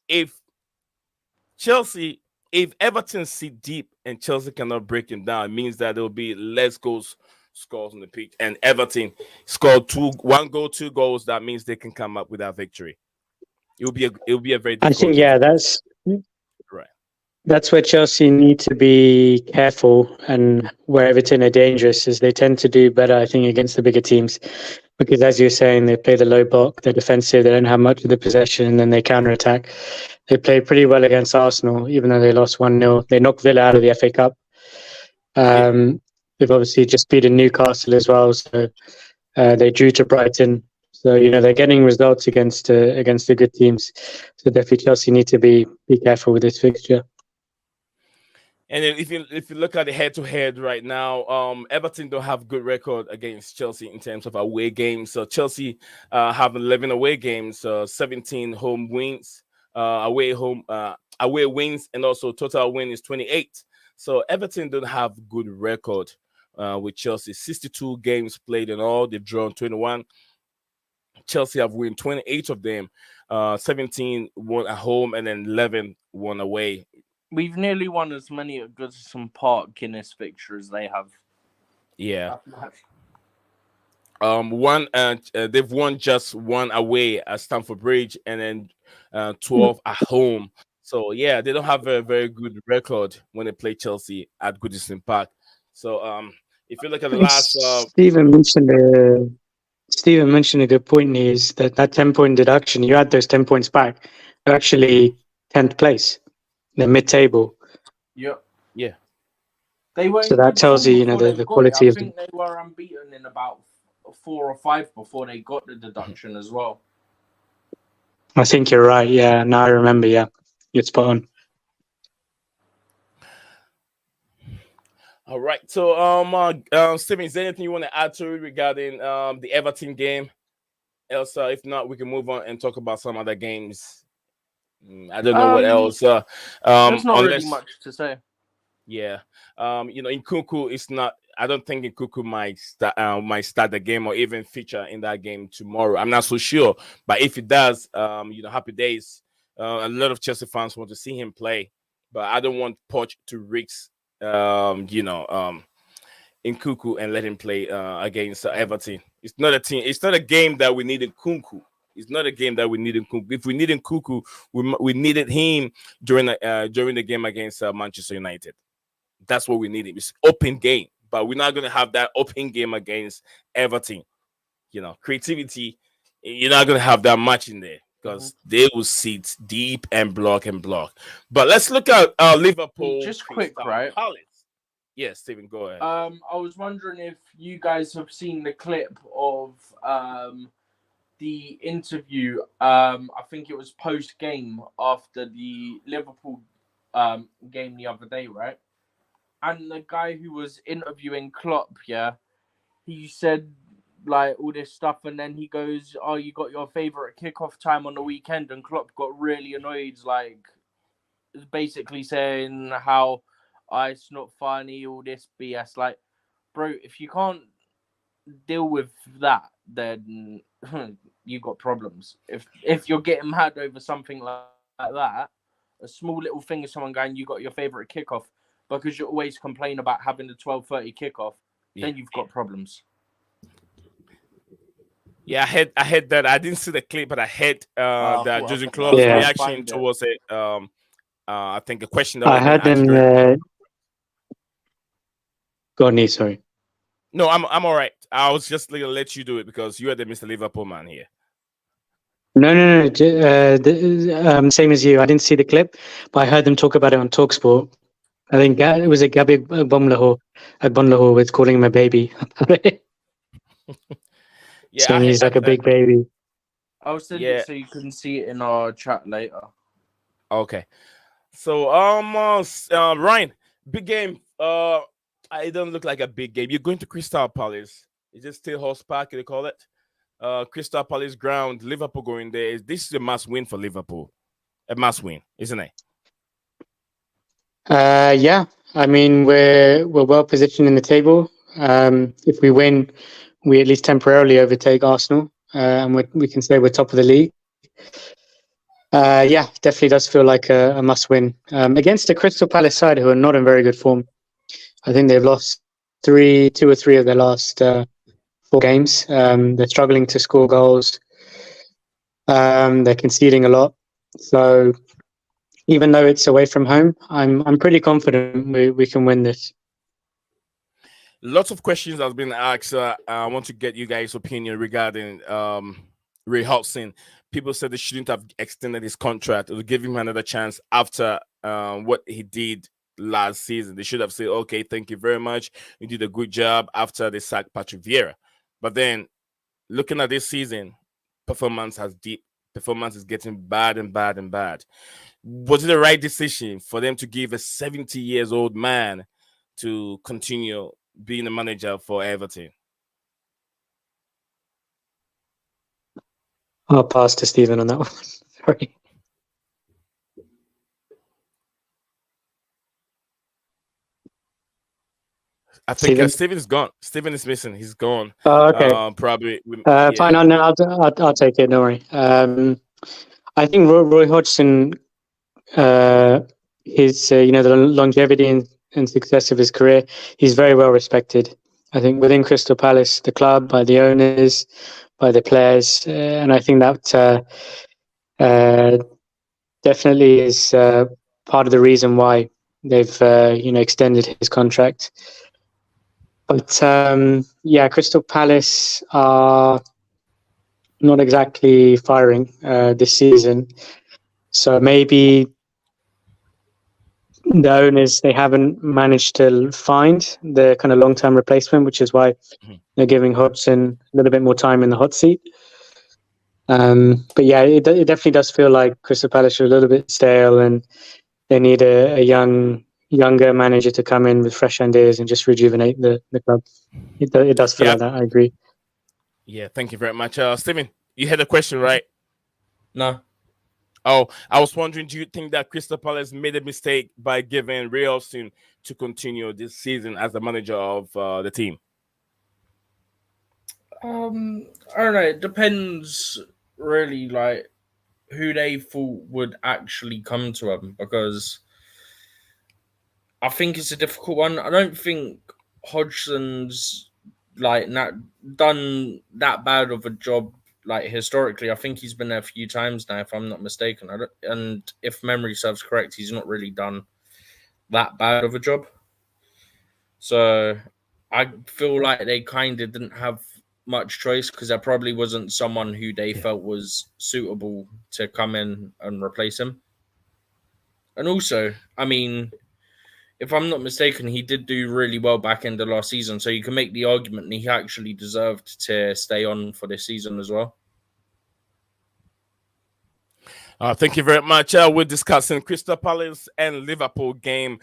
A: Chelsea, if Everton sit deep and Chelsea cannot break them down, it means that there will be less goals scores on the pitch. And Everton scored one goal, 2 goals. That means they can come up with that victory. It will be a very
C: I
A: difficult
C: think,
A: game
C: yeah,
A: for them. Right.
C: that's where Chelsea need to be careful and where Everton are dangerous is they tend to do better, I think, against the bigger teams. Because as you're saying, they play the low block, they're defensive, they don't have much of the possession, and then they counter attack. They played pretty well against Arsenal, even though they lost 1-0. They knocked Villa out of the FA Cup.
A: Yeah.
C: They've obviously just beaten Newcastle as well, so they drew to Brighton. So they're getting results against the good teams. So definitely Chelsea need to be careful with this fixture.
A: And then if you look at the head to head right now, Everton don't have good record against Chelsea in terms of away games. So Chelsea have 11 away games, 17 home wins, away wins, and also total win is 28. So Everton don't have good record with Chelsea. 62 games played in all, they've drawn 21. Chelsea have won 28 of them, 17 won at home, and then 11 won away.
B: We've nearly won as many at Goodison Park in this fixture as they have.
A: Yeah.
B: That's nice.
A: They've won just one away at Stamford Bridge, and then 12 at home. So yeah, they don't have a very good record when they play Chelsea at Goodison Park. So if you look at the last,
C: Stephen mentioned a good point. Is that 10-point deduction? You add those 10 points back, they're actually 10th place. They're mid-table.
B: Yep.
A: Yeah.
B: They were
C: So
B: in
C: that
B: good
C: tells
B: form
C: you,
B: before
C: the
B: they got it.
C: quality
B: I
C: of them.
B: think they were unbeaten in about 4 or 5 before they got the deduction as well.
C: I think you're right. Yeah, now I remember. Yeah, you're spot on.
A: All right. So Steven, is there anything you want to add to it regarding the Everton game? Else, if not, we can move on and talk about some other games. I don't know what else.
B: There's not really
A: Unless,
B: much to say.
A: yeah, in Kuku, it's not. I don't think in Kuku might start the game or even feature in that game tomorrow. I'm not so sure, but if it does, happy days. A lot of Chelsea fans want to see him play, but I don't want Poch to risk, in Kuku and let him play against Everton. It's not a team. It's not a game that we needed Kunku. It's not a game that we needed Kunku. If we needed Kuku, we needed him during the game against Manchester United. That's what we needed. It's open game, but we're not going to have that open game against Everton. Creativity. You're not going to have that much in there because they will sit deep and block and block. But let's look at Liverpool.
B: Just quick, right?
A: Palace. Yes, Stephen, go ahead.
B: I was wondering if you guys have seen the clip of the interview. I think it was post game after the Liverpool game the other day, right? And the guy who was interviewing Klopp, yeah, he said like all this stuff, and then he goes, "Oh, you got your favorite kickoff time on the weekend," and Klopp got really annoyed, like basically saying how it's not funny, all this BS. Like, bro, if you can't deal with that, then you got problems. If you're getting mad over something like that, a small little thing of someone going, "You got your favorite kickoff," because you always complain about having the 12:30 kickoff, then you've got problems.
A: Yeah, I had that. I didn't see the clip, but I had that Jurgen
B: I'll
A: Klopp's
C: Yeah.
A: reaction towards it. I think a question that
C: I
A: was being
C: had
A: asked
C: him.
A: during.
C: Go on, Nee, sorry.
A: No, I'm all right. I was just gonna let you do it because you are the Mr. Liverpool man here.
C: No. Same as you. I didn't see the clip, but I heard them talk about it on Talksport. I think it was a Gabby Agbonlahor was calling him a baby.
A: Yeah,
C: Saying he's
A: I
C: like a big baby.
B: I'll send
A: Yeah.
B: it so you can see it in our chat later.
A: Okay. So Ryan, big game. It doesn't look like a big game. You're going to Crystal Palace. Is it still Horse Park? They call it. Crystal Palace ground. Liverpool going there. This is a must win for Liverpool. A must win, isn't it?
C: Yeah. I mean, we're well positioned in the table. If we win, we at least temporarily overtake Arsenal, and we can say we're top of the league. Yeah, definitely does feel like a must win against the Crystal Palace side, who are not in very good form. I think they've lost two or three of their last 4 games. They're struggling to score goals. They're conceding a lot. So even though it's away from home, I'm pretty confident we can win this.
A: Lots of questions have been asked. I want to get you guys' opinion regarding Ray Hodgson. People said they shouldn't have extended his contract or give him another chance after what he did last season. They should have said, okay, thank you very much. You did a good job after they sacked Patrick Vieira. But then looking at this season, performance is getting bad and bad and bad. Was it the right decision for them to give a 70-year-old man to continue being the manager for Everton?
C: I'll pass to Stephen on that one. Sorry.
A: I think
C: Stephen?
A: Steven is gone. Steven is missing. He's gone.
C: Oh, okay.
A: Probably.
C: Fine. No, I'll take it. Don't worry. I think Roy Hodgson, his the longevity and success of his career, he's very well respected. I think within Crystal Palace, the club, by the owners, by the players, and I think that definitely is part of the reason why they've extended his contract. But yeah, Crystal Palace are not exactly firing this season, so maybe the owners, they haven't managed to find the kind of long-term replacement, which is why they're giving Hodgson a little bit more time in the hot seat. But yeah, it definitely does feel like Crystal Palace are a little bit stale, and they need a younger manager to come in with fresh ideas and just rejuvenate the club. It does feel like that. I agree.
A: Yeah, thank you very much. Stephen, you had a question, right?
B: No.
A: Oh, I was wondering, do you think that Crystal Palace made a mistake by giving Ray Hodgson to continue this season as the manager of the team?
B: I don't know. It depends, really, like who they thought would actually come to them, because I think it's a difficult one. I don't think Hodgson's done that bad of a job. Like historically, I think he's been there a few times now, if I'm not mistaken. And if memory serves correct, he's not really done that bad of a job. So I feel like they kind of didn't have much choice, because there probably wasn't someone who they felt was suitable to come in and replace him. And also, I mean, if I'm not mistaken, he did do really well back end of last season, so you can make the argument that he actually deserved to stay on for this season as well.
A: Thank you very much. We're discussing Crystal Palace and Liverpool game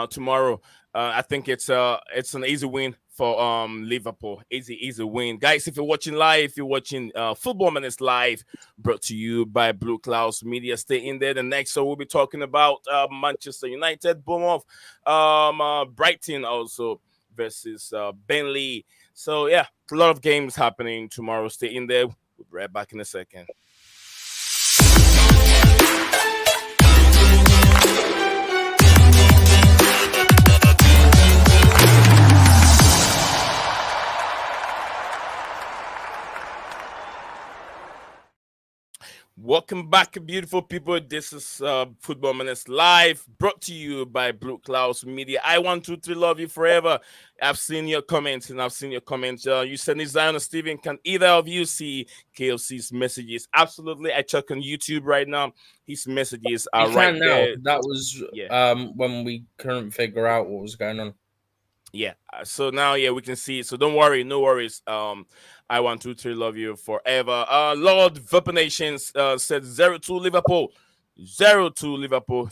A: tomorrow. I think it's an easy win for Liverpool. Easy win, guys. If you're watching live, if you're watching Football Minutes live, brought to you by Blueclouds Media. Stay in there. The next show we'll be talking about Manchester United, Bournemouth, Brighton also versus Burnley. So yeah, a lot of games happening tomorrow. Stay in there. We'll be right back in a second. Welcome back, beautiful people. This is Football Minutes Live, brought to you by Blueclouds Media. I want to love you forever. I've seen your comments, and I've seen your comments. You said, Zion or Steven, can either of you see KFC's messages? Absolutely. I check on YouTube right now. His messages are right there.
B: That was when we couldn't figure out what was going on.
A: Yeah. So now, we can see it. So don't worry, no worries. I want to love you forever. Lord Nations said 0-2 Liverpool. 0-2 Liverpool.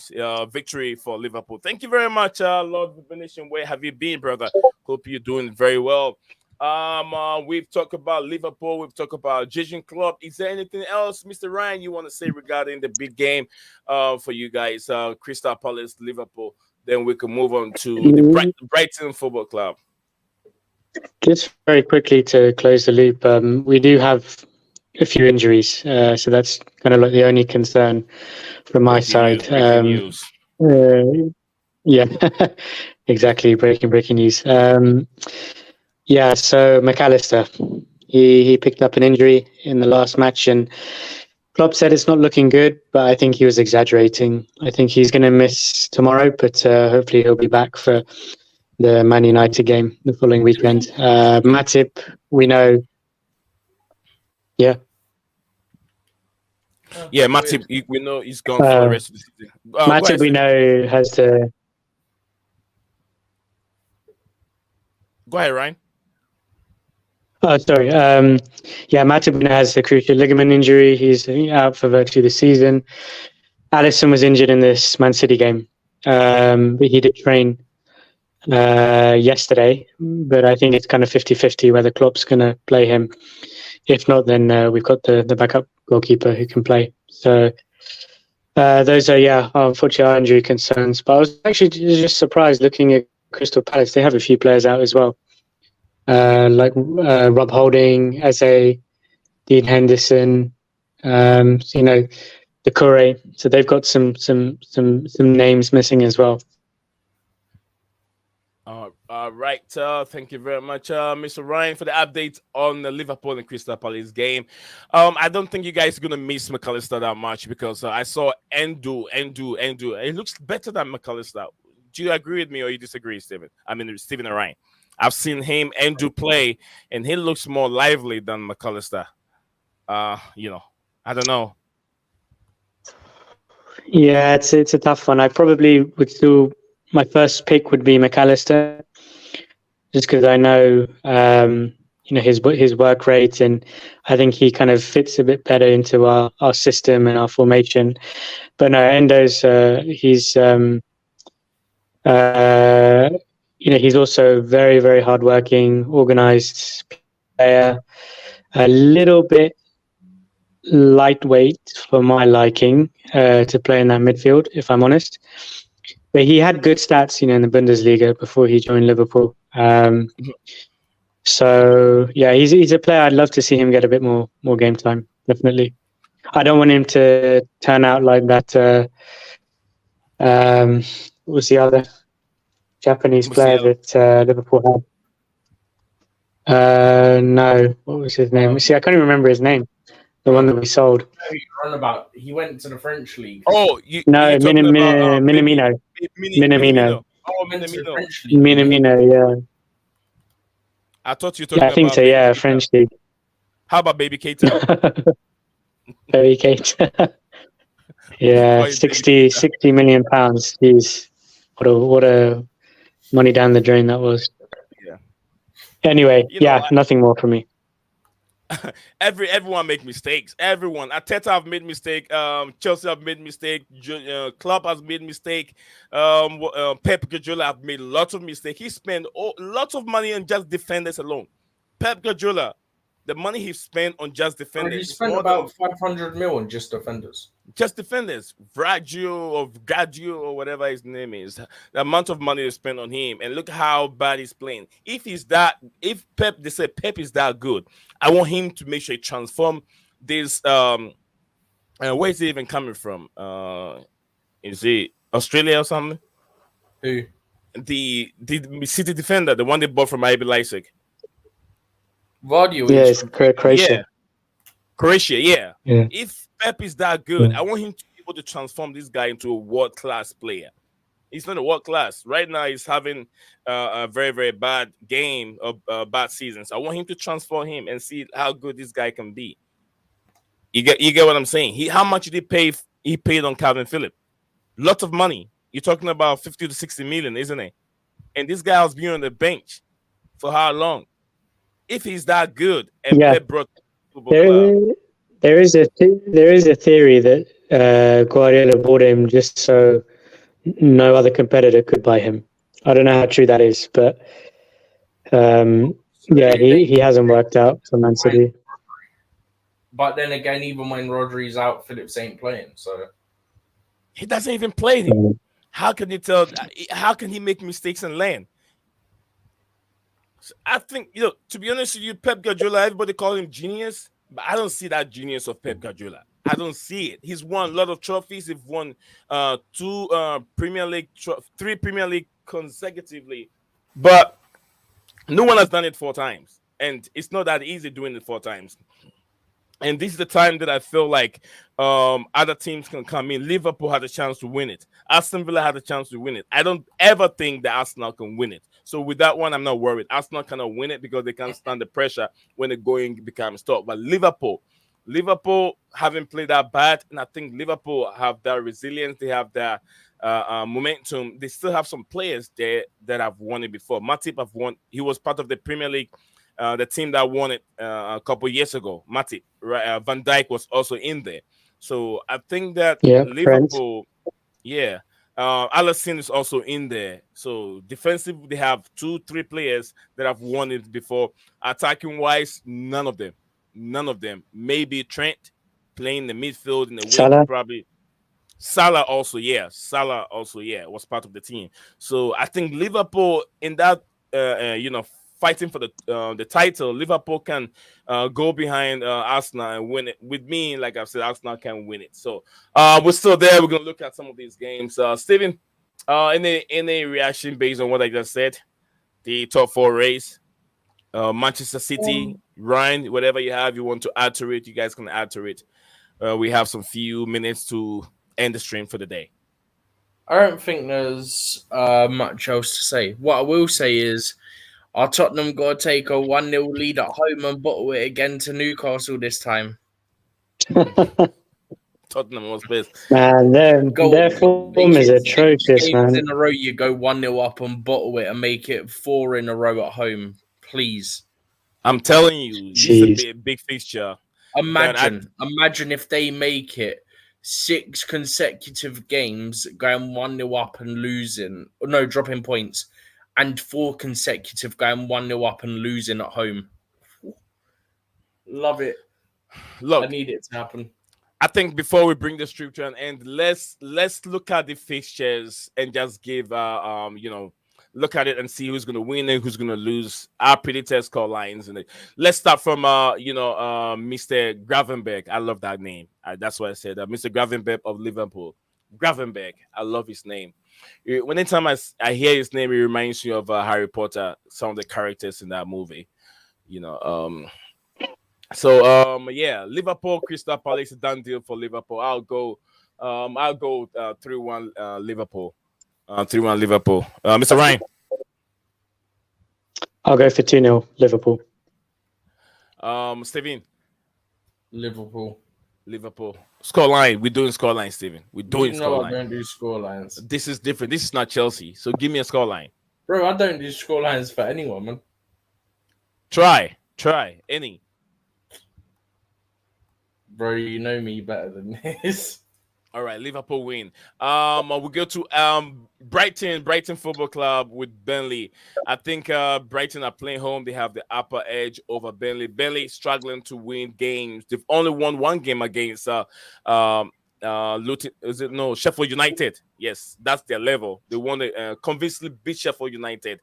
A: Victory for Liverpool. Thank you very much, Lord Nation. Where have you been, brother? Hope you're doing very well. We've talked about Liverpool. We've talked about Jigen Club. Is there anything else, Mr. Ryan, you want to say regarding the big game for you guys? Crystal Palace, Liverpool. Then we can move on to the Brighton Football Club.
C: Just very quickly to close the loop, we do have a few injuries, so that's kind of like the only concern from my side.
A: News.
C: Yeah, exactly. Breaking news. So McAllister, he picked up an injury in the last match, and Klopp said it's not looking good, but I think he was exaggerating. I think he's going to miss tomorrow, but hopefully he'll be back for the Man United game the following weekend. Matip, we know. Yeah.
A: Yeah, Matip, we know he's gone for the rest of the season.
C: Matip, we know, has to...
A: Go ahead, Ryan.
C: Oh, sorry. Matip has a cruciate ligament injury. He's out for virtually the season. Alisson was injured in this Man City game, but he did train yesterday. But I think it's kind of 50-50 whether Klopp's going to play him. If not, then we've got the backup goalkeeper who can play. So those are, unfortunately, our injury concerns. But I was actually just surprised looking at Crystal Palace. They have a few players out as well. Like Rob Holding, Eze, Dean Henderson, the Corre. So they've got some names missing as well.
A: Right. Thank you very much, Mr. Ryan, for the update on the Liverpool and Crystal Palace game. I don't think you guys are gonna miss McAllister that much because I saw Endo. It looks better than McAllister. Do you agree with me or you disagree, Stephen? I mean, Stephen and Ryan. I've seen him Endo play, and he looks more lively than McAllister. I don't know.
C: Yeah, it's a tough one. I probably would still. My first pick would be McAllister, just because I know, his work rate, and I think he kind of fits a bit better into our system and our formation. But no, Endo's he's he's also very, very hardworking, organised player. A little bit lightweight for my liking to play in that midfield, if I'm honest. But he had good stats, in the Bundesliga before he joined Liverpool. So yeah, he's a player I'd love to see him get a bit more game time. Definitely, I don't want him to turn out like that. What was the other Japanese player that Liverpool had? No, what was his name? See, I can't even remember his name. The one that we sold.
B: He went to the French league.
A: Oh,
C: Minamino. Minamino.
A: Oh, Minamino.
C: Minamino, yeah.
A: I thought you were talking about.
C: I think so. Yeah, French league.
A: How about Baby Keita?
C: Baby Keita. Yeah, 60 million pounds. Jeez, what a money down the drain that was.
A: Yeah.
C: Anyway, nothing more from me.
A: Everyone make mistakes. Everyone. Arteta have made mistake. Chelsea have made mistake. Klopp has made mistake. Pep Guardiola have made lots of mistakes. He spent lots of money on just defenders alone. Pep Guardiola, the money he spent on just defenders.
B: He spent about 500 mil on just defenders.
A: Just defenders. Gaggio or whatever his name is. The amount of money they spent on him, and look how bad he's playing. They say Pep is that good, I want him to make sure he transform this. Where is he even coming from? Is it Australia or something?
B: Who?
A: The City defender, the one they bought from RB Leipzig.
B: Vardy.
C: Yeah, it's Croatia.
A: Croatia, yeah.
C: Yeah.
A: If Pep is that good,
C: Yeah.
A: I want him to be able to transform this guy into a world class player. He's not a world class right now. He's having a very very bad game of bad seasons. I want him to transform him and see how good this guy can be. You get what I'm saying? How much did he pay? He paid on Calvin Phillips. Lots of money. You're talking about 50 to 60 million, isn't it? And this guy has been on the bench for how long? If he's that good, and
C: Yeah.
A: Pep brought football club,
C: There is a theory that Guardiola bought him just so no other competitor could buy him. I don't know how true that is, but
B: So
C: yeah,
B: they
C: he hasn't worked out for Man City.
B: But then again, even when Rodri's out, Phillips ain't playing. So
A: he doesn't even play him.
C: Mm.
A: How can you tell? How can he make mistakes and land? So I think, to be honest with you, Pep Guardiola, everybody call him genius, but I don't see that genius of Pep Guardiola. I don't see it. He's won a lot of trophies. He's won two Premier League, three Premier League consecutively, but no one has done it 4 times, and it's not that easy doing it 4 times. And this is the time that I feel like other teams can come in. Liverpool had a chance to win it. Aston Villa had a chance to win it. I don't ever think that Arsenal can win it. So with that one, I'm not worried. Arsenal cannot win it because they can't stand the pressure when the going becomes tough. But Liverpool haven't played that bad, and I think Liverpool have that resilience. They have that momentum. They still have some players there that have won it before. Matip have won. He was part of the Premier League. The team that won it a couple years ago, Matip, right? Van Dijk was also in there. So I think that
C: Yeah,
A: Liverpool, yeah, Alisson is also in there. So defensive, they have 2-3 players that have won it before. Attacking wise, none of them. Maybe Trent playing the midfield in the wing,
C: Salah.
A: probably. Salah also, yeah. Was part of the team. So I think Liverpool in that, fighting for the title, Liverpool can go behind Arsenal and win it. With me, like I've said, Arsenal can win it. So we're still there. We're gonna look at some of these games. Steven, any reaction based on what I just said? The top 4 race, Manchester City, Ryan, whatever you want to add to it, you guys can add to it. We have some few minutes to end the stream for the day.
B: I don't think there's much else to say. What I will say is our Tottenham got to take a 1-0 lead at home and bottle it again to Newcastle this time.
A: Tottenham was best.
C: Man, their
B: Make
C: form is
B: it 6
C: atrocious,
B: games
C: man.
B: in a row, you go 1-0 up and bottle it and make it 4 in a row at home. Please.
A: I'm telling you, this is a big fixture.
B: Imagine if they make it 6 consecutive games going 1-0 up and losing. No, dropping points. And 4 consecutive going 1-0 up and losing at home. Love it.
A: Look,
B: I need it to happen.
A: I think before we bring the stream to an end, let's look at the fixtures and just give look at it and see who's gonna win and who's gonna lose. Our predicted score lines, and let's start from Mr. Gravenberg. I love that name. That's what I said. Mr. Gravenberg of Liverpool. Gravenberg. I love his name. Anytime I hear his name, it reminds me of Harry Potter. Some of the characters in that movie. Liverpool, Crystal Palace, a done deal for Liverpool. I'll go 3-1 Liverpool. 3-1 Liverpool. Mr. Ryan.
C: I'll go for 2-0 Liverpool.
A: Steven.
B: Liverpool.
A: Scoreline. We're doing scoreline, Steven. We're doing scoreline.
B: I don't do scorelines.
A: This is different. This is not Chelsea. So give me a scoreline.
B: Bro, I don't do scorelines for anyone, man.
A: Try. Any.
B: Bro, you know me better than this.
A: All right, Liverpool win. We go to Brighton Football Club with Burnley. I think Brighton are playing home. They have the upper edge over Burnley. Burnley struggling to win games. They've only won 1 game against Luton. Sheffield United. Yes, that's their level. They won convincingly beat Sheffield United.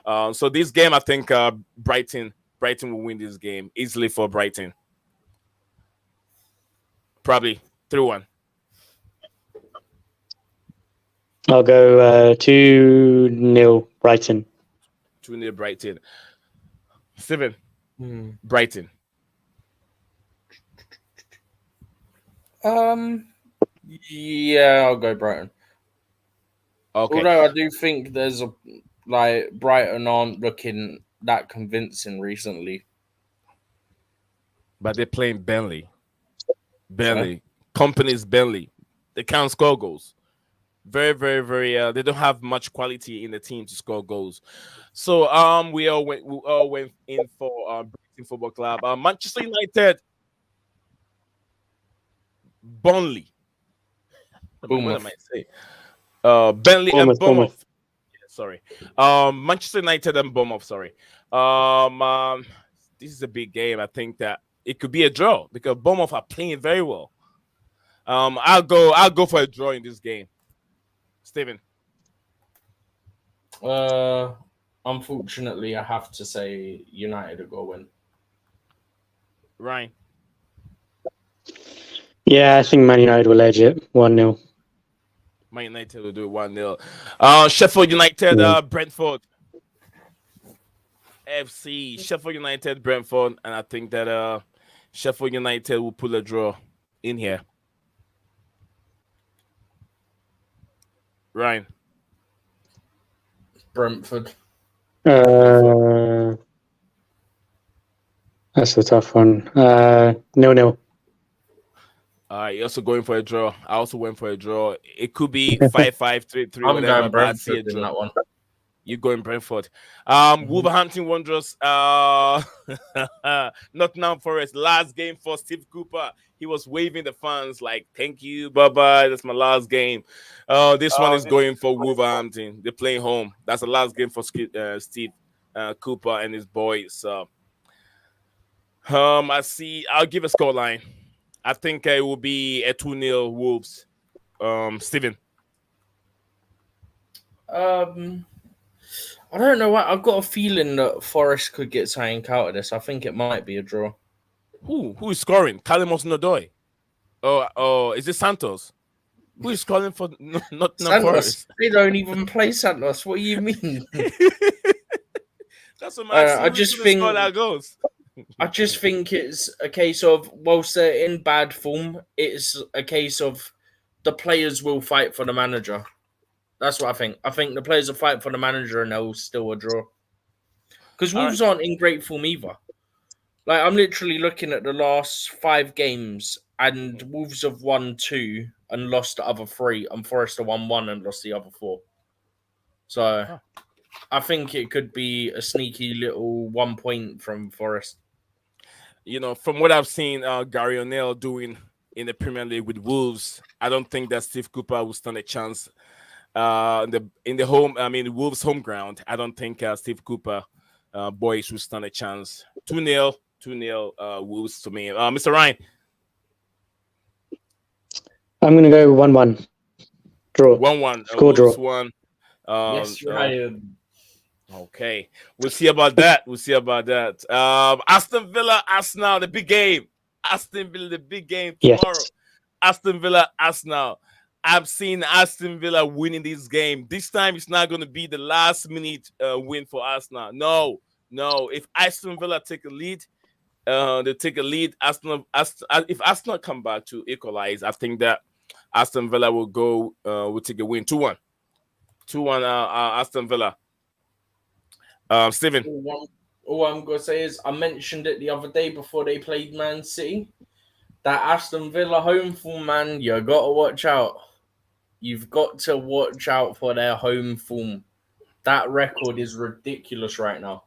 A: So this game, I think Brighton will win this game easily for Brighton. Probably 3-1.
C: I'll go 2-0 Brighton.
A: 2-0 Brighton. Steven. Brighton.
B: Yeah, I'll go Brighton.
A: Okay,
B: Although I do think there's Brighton aren't looking that convincing recently.
A: but they're playing Burnley.
B: Sorry?
A: Company's Burnley. They can't score goals. Very, very, very. They don't have much quality in the team to score goals. So we all went in for Brighton Football Club. Manchester United, Burnley. What am I
B: Bournemouth.
A: saying? Burnley and
C: Bournemouth.
A: Bournemouth. Yeah, sorry. Manchester United and Bournemouth. Sorry. This is a big game. I think that it could be a draw because Bournemouth are playing very well. I'll go for a draw in this game. Steven.
B: Unfortunately, I have to say United will go win.
A: Ryan.
C: Yeah, I think Man United will edge it 1-0.
A: Man United will do it 1-0. Sheffield United, Brentford. FC, Sheffield United, Brentford, and I think that Sheffield United will pull a draw in here. Ryan.
B: Brentford.
C: That's a tough one. 0-0.
A: You're also going for a draw. I also went for a draw. It could be 5-5, 3-3,
B: I'm
A: whatever.
B: going
A: But I see a
B: Brentford in
A: draw.
B: that one.
A: You're going Brentford. Wolverhampton Wanderers. Nottingham Forest. Last game for Steve Cooper. He was waving the fans like, "Thank you, bye-bye. That's my last game." This one is going for Wolverhampton. They're playing home. That's the last game for Steve Cooper and his boys. I see. I'll give a scoreline. I think it will be a 2-0 Wolves. Steven.
B: I don't know why. I've got a feeling that Forest could get something out of this. I think it might be a draw.
A: Who is scoring? Kalimos Nodoi. Oh, is it Santos? Who is scoring for Nottingham
B: Santos.
A: Forest?
B: They don't even play Santos. What do you mean?
A: That's what my
B: I just think
A: that goes.
B: I just think it's a case of, whilst they're in bad form, it's a case of the players will fight for the manager. That's what I think. I think the players will fight for the manager and they'll still a draw. Because Wolves aren't in great form either. Like, I'm literally looking at the last 5 games and Wolves have won 2 and lost the other 3, and Forest have won 1 and lost the other 4. So I think it could be a sneaky little 1 point from Forest.
A: You know, from what I've seen Gary O'Neill doing in the Premier League with Wolves, I don't think that Steve Cooper will stand a chance in the home. I mean, Wolves' home ground. I don't think Steve Cooper boys will stand a chance. 2-0 Wolves to me. Mr. Ryan.
C: I'm gonna go 1-1. Draw.
A: 1-1.
C: Score
A: Wolves
C: draw.
A: 1.
B: Yes, Ryan.
A: Okay, we'll see about that. Aston Villa, Arsenal, the big game. Aston Villa, the big game tomorrow.
C: Yes.
A: Aston Villa, Arsenal. I've seen Aston Villa winning this game. This time, it's not going to be the last minute win for Arsenal. No. If Aston Villa take a lead, they take a lead. If Arsenal come back to equalize, I think that Aston Villa will take a win. 2-1. 2-1 Aston Villa. Steven.
B: All I'm going to say is I mentioned it the other day before they played Man City. That Aston Villa home form, man, you got to watch out. You've got to watch out for their home form. That record is ridiculous right now.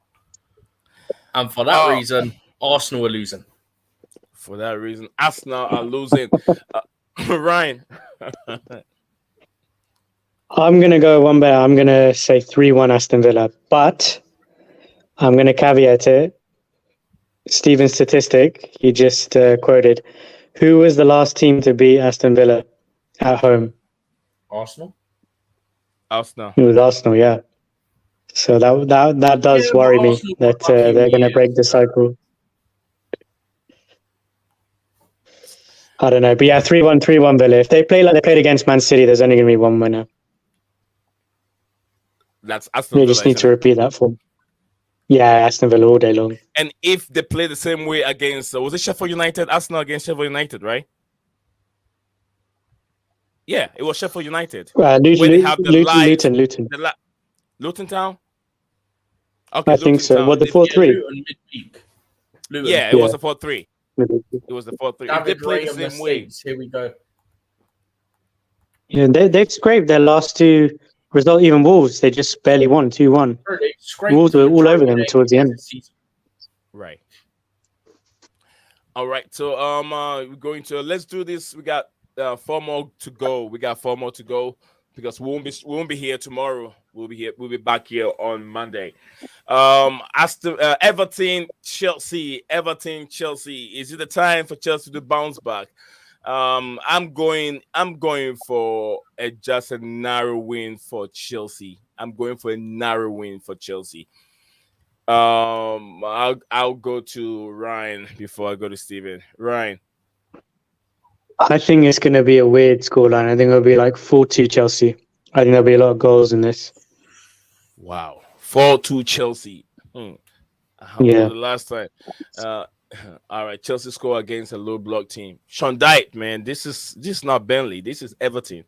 B: And for that reason, Arsenal are losing.
A: For that reason, Arsenal are losing. Ryan.
C: I'm going to go one better. I'm going to say 3-1 Aston Villa. But I'm going to caveat it. Steven's statistic, he just quoted. Who was the last team to beat Aston Villa at home?
B: Arsenal.
C: It was Arsenal, yeah. So that does worry me that they're going to break the cycle. I don't know. But yeah, 3-1 Villa. If they play like they played against Man City, there's only going to be one winner.
A: That's Aston Villa.
C: You just need to repeat that form. Yeah, Aston Villa all day long.
A: And if they play the same way against, was it Sheffield United? Arsenal against Sheffield United, right? Yeah, it was Sheffield United. Where they have the lights.
C: Luton.
A: Luton Town? Okay,
C: I think so. What, the 4-3?
B: Luton midweek. Luton.
A: Yeah, it was the 4-3.
C: It
A: was the 4-3. If they
B: David
A: play
B: Ray
A: the
B: on
A: same
B: the
A: way.
B: States. Here we go.
C: Yeah, they've scraped their last two results. Even Wolves, they just barely won 2-1. Wolves were all over them towards the end.
A: Right. All right. So we're going to let's do this. We got 4 more to go. Because we won't be here tomorrow. We'll be back here on Monday. Everton, Chelsea. Is it the time for Chelsea to bounce back? I'm going for just a narrow win for Chelsea. I'll go to Ryan before I go to Steven. Ryan.
C: I think it's going to be a weird scoreline. I think it'll be like 4-2 Chelsea. I think there'll be a lot of goals in this.
A: Wow. 4-2 Chelsea.
C: Yeah.
A: The last time. All right. Chelsea score against a low block team. Sean Dyche, man. This is not Burnley. This is Everton.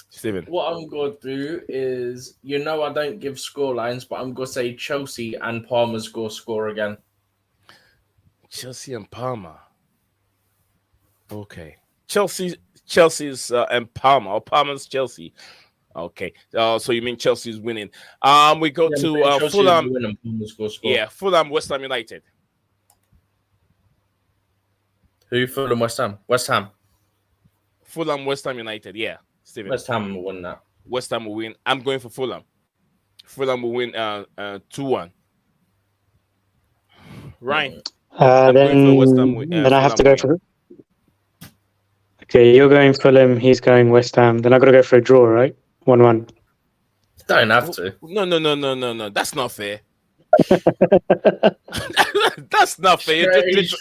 A: Steven.
B: What I'm going to do is, I don't give scorelines, but I'm going to say Chelsea and Palmer's score again.
A: Chelsea and Palmer. Okay. Chelsea's and Palmer. Or Palmer's Chelsea. Okay. So you mean Chelsea's winning. We go to Fulham. Yeah, Fulham, West Ham United.
B: Who? Fulham, West Ham? West Ham.
A: Fulham, West Ham United. Yeah, Steven.
B: West Ham will win that.
A: West Ham will win. I'm going for Fulham. Fulham will win 2-1. Ryan.
C: Then I have to go for. Okay, you're going Fulham. He's going West Ham. Then I got to go for a draw, right? 1-1.
B: Don't have to.
A: No. That's not fair. That's not fair.
B: He's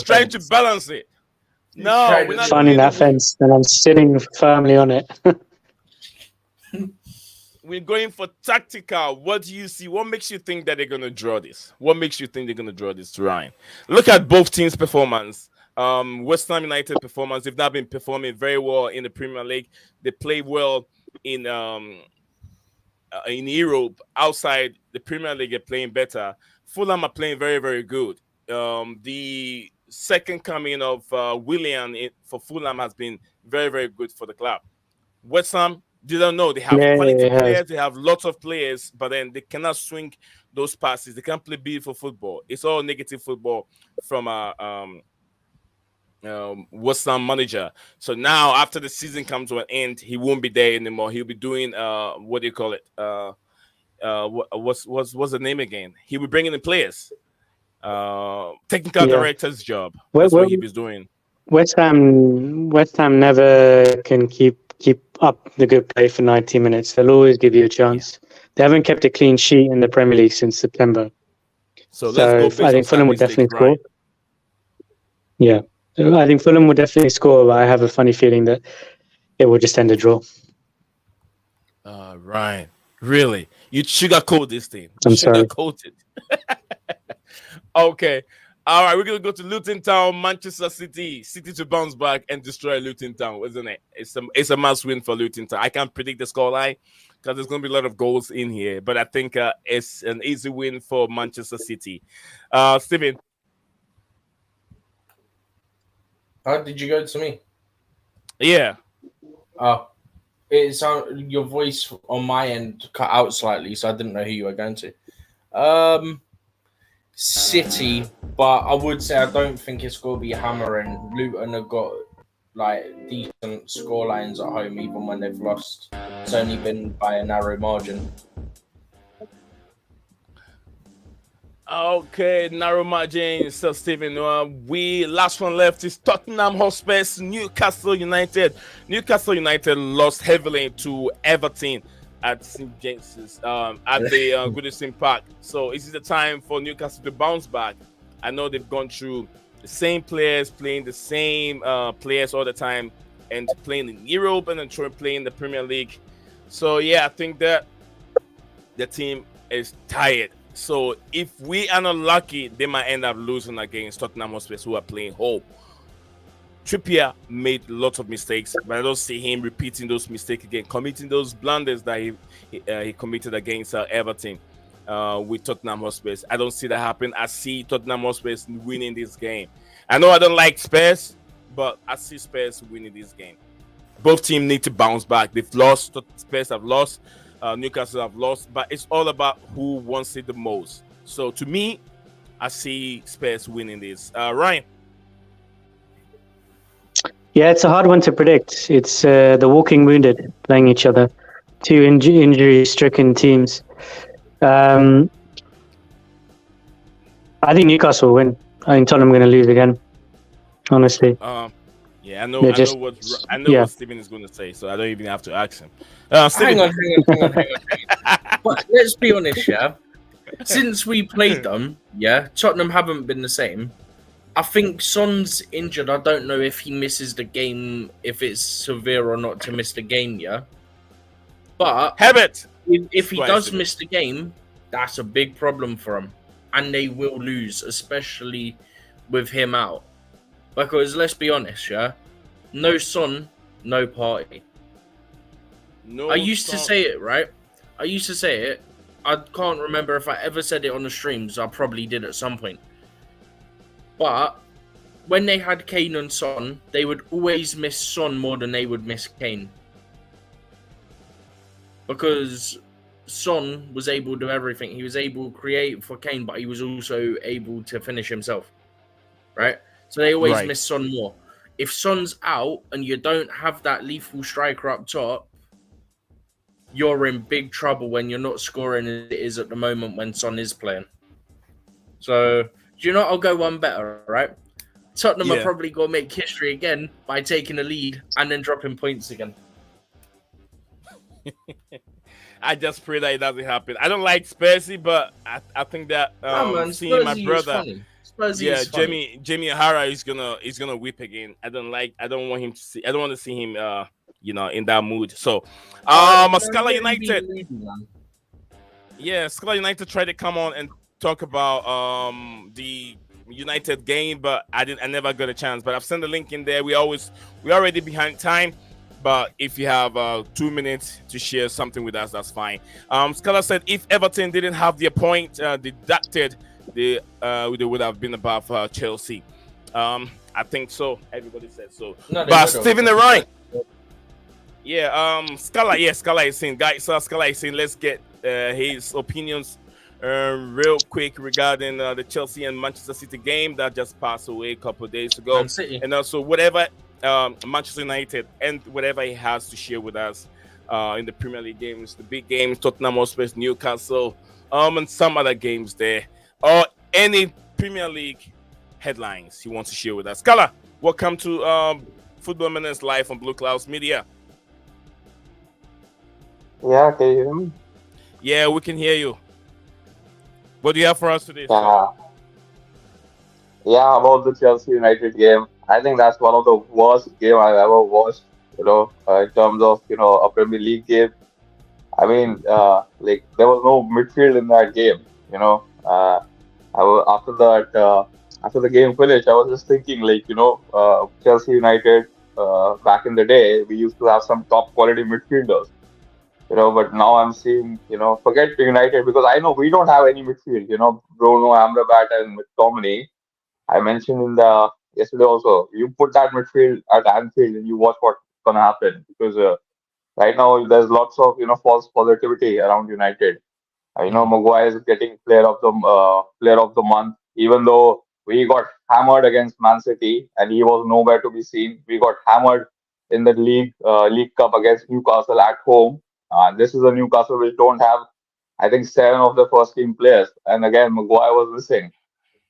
B: trying
A: to balance it. No, we're not
C: finding that fence, and I'm sitting firmly on it.
A: We're going for tactical. What do you see? What makes you think that they're going to draw this? Ryan? Look at both teams' performance. West Ham United performance. They've not been performing very well in the Premier League. They play well in Europe. Outside the Premier League, they're playing better. Fulham are playing very, very good. The second coming of Willian for Fulham has been very, very good for the club. West Ham, they don't know. They have quality players. They have lots of players, but then they cannot swing those passes. They can't play beautiful football. It's all negative football from West Ham manager. So now, after the season comes to an end, he won't be there anymore. He'll be doing what do you call it? What's the name again? He'll be bringing in players. Technical director's job. That's what he was doing.
C: West Ham never can keep up the good play for 90 minutes. They'll always give you a chance. Yeah. They haven't kept a clean sheet in the Premier League since September.
A: So let's go.
C: I think Fulham would definitely score. Yeah, I think Fulham would definitely score, but I have a funny feeling that it will just end a draw.
A: Ryan, really? You sugarcoat this thing.
C: I'm sorry.
A: Sugarcoated. Okay. All right, we're going to go to Luton Town, Manchester City. City to bounce back and destroy Luton Town, isn't it? It's a must win for Luton Town. I can't predict the scoreline because there's going to be a lot of goals in here, but I think it's an easy win for Manchester City. Steven?
B: Did you go to me?
A: Yeah.
B: It's your voice on my end cut out slightly, so I didn't know who you were going to. City, but I would say I don't think it's going to be hammering. Luton have got decent scorelines at home, even when they've lost. It's only been by a narrow margin.
A: Okay, narrow margin. So, Stephen, last one left is Tottenham Hotspur's Newcastle United. Newcastle United lost heavily to Everton at St. James's at the Goodison Park. So is it the time for Newcastle to bounce back? I know they've gone through the same players, playing the same players all the time, and playing in Europe and then playing in the Premier League. So yeah, I think that the team is tired. So if we are not lucky, they might end up losing against Tottenham Hotspur, who are playing home. Trippier made lots of mistakes, but I don't see him repeating those mistakes again, committing those blunders that he committed against Everton with Tottenham Hotspur. I don't see that happen. I see Tottenham Hotspur winning this game. I know I don't like Spurs, but I see Spurs winning this game. Both teams need to bounce back. They've lost. Spurs have lost. Newcastle have lost. But it's all about who wants it the most. So to me, I see Spurs winning this. Ryan.
C: Yeah, it's a hard one to predict. It's the walking wounded playing each other. Two injury-stricken teams. I think Newcastle will win. I think Tottenham are going to lose again. Honestly.
A: Yeah, I know what Steven is going to say, so I don't even have to ask him.
B: Hang on. But let's be honest, yeah. Since we played them, yeah, Tottenham haven't been the same. I think Son's injured. I don't know if he misses the game, if it's severe or not to miss the game, yeah. But if he does miss the game, that's a big problem for him. And they will lose, especially with him out. Because let's be honest, yeah, no Son, no party. I used to say it, right? I can't remember if I ever said it on the streams. I probably did at some point. But when they had Kane and Son, they would always miss Son more than they would miss Kane. Because Son was able to do everything. He was able to create for Kane, but he was also able to finish himself. Right? So they always miss Son more. If Son's out and you don't have that lethal striker up top, you're in big trouble when you're not scoring as it is at the moment when Son is playing. So, do you know what? I'll go one better, right? Tottenham are probably going to make history again by taking a lead and then dropping points again.
A: I just pray that it doesn't happen. I don't like Spursy, but I think that seeing my brother, Jamie O'Hara is gonna whip again. I don't want him to see. I don't want to see him, in that mood. So, Scala United, Scala United tried to come on and talk about the United game, but I never got a chance. But I've sent the link in there. We're already behind time. But if you have 2 minutes to share something with us, that's fine. Scala said if Everton didn't have their point deducted, they would have been above Chelsea. I think so. Everybody said so. No, but Stephen the Ryan. Scala is saying, guys, Scala is saying, let's get his opinions real quick regarding the Chelsea and Manchester City game that just passed away a couple of days ago. And also whatever Manchester United and whatever he has to share with us in the Premier League games, the big games, Tottenham Hotspur, Newcastle, and some other games there, or any Premier League headlines he wants to share with us. Scala, welcome to Football Minutes Live on Blueclouds Media.
D: Yeah, can you hear me?
A: Yeah, we can hear you. What do you have for us today?
D: About the Chelsea United game. I think that's one of the worst games I've ever watched, in terms of, a Premier League game. I mean, there was no midfield in that game, after the game finished, I was just thinking, Chelsea United, back in the day, we used to have some top quality midfielders, but now I'm seeing, forget United, because I know we don't have any midfield, Bruno, Amrabat and McTominay. I mentioned in the yesterday also, you put that midfield at Anfield and you watch what's going to happen, because right now there's lots of, false positivity around United. Maguire is getting player of the month, even though we got hammered against Man City and he was nowhere to be seen. We got hammered in the League Cup against Newcastle at home. This is a Newcastle which don't have, I think, 7 of the first team players, and again Maguire was missing.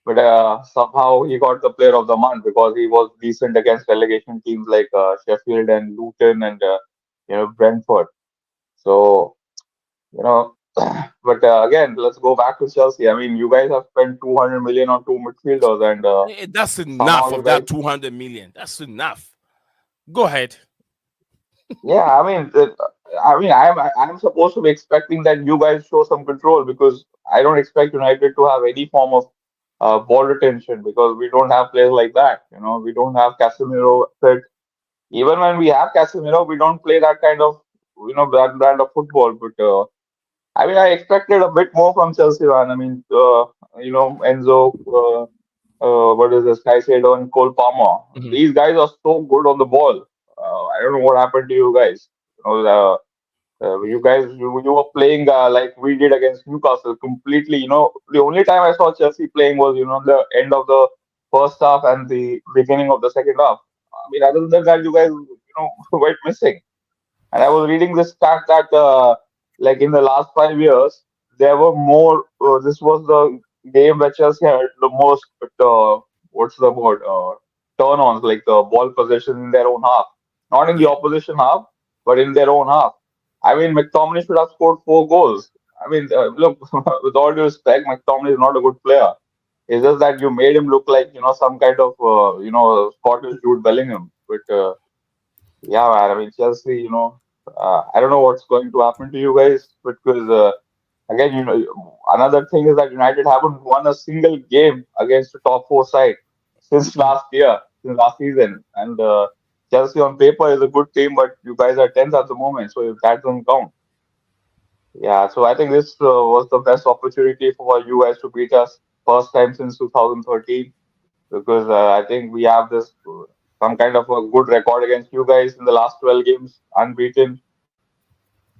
D: But somehow he got the player of the month because he was decent against relegation teams like Sheffield and Luton and Brentford. So but again, let's go back to Chelsea. I mean, you guys have spent 200 million on 2 midfielders, and
A: that's enough of that 200 million. That's enough. Go ahead.
D: Yeah, I'm supposed to be expecting that you guys show some control, because I don't expect United to have any form of ball retention because we don't have players like that. We don't have Casemiro fit. Even when we have Casemiro, we don't play that kind of that brand of football. But I mean, I expected a bit more from Chelsea, man. I mean, Enzo, what is this? Caicedo and Cole Palmer.
A: Mhm.
D: These guys are so good on the ball. I don't know what happened to you guys. You were playing like we did against Newcastle completely. The only time I saw Chelsea playing was, the end of the first half and the beginning of the second half. I mean, other than that, you guys, were missing. And I was reading this stat that, like in the last 5 years, there were more. This was the game where Chelsea had the most. What's the word? Turn-ons, like ball possession in their own half, not in the
A: Yeah.
D: opposition half, but in their own half. I mean, McTominay should have scored 4 goals. I mean, look, with all due respect, McTominay is not a good player. It's just that you made him look like some kind of Scottish Jude Bellingham. But yeah, man. I mean, Chelsea. I don't know what's going to happen to you guys because again, another thing is that United haven't won a single game against a top four side since
A: Mhm.
D: last year, since last season, and Chelsea on paper is a good team, but you guys are 10th at the moment, so that doesn't count. Yeah, so I think this was the best opportunity for you guys to beat us first time since 2013 because I think we have this some kind of a good record against you guys in the last 12 games, unbeaten.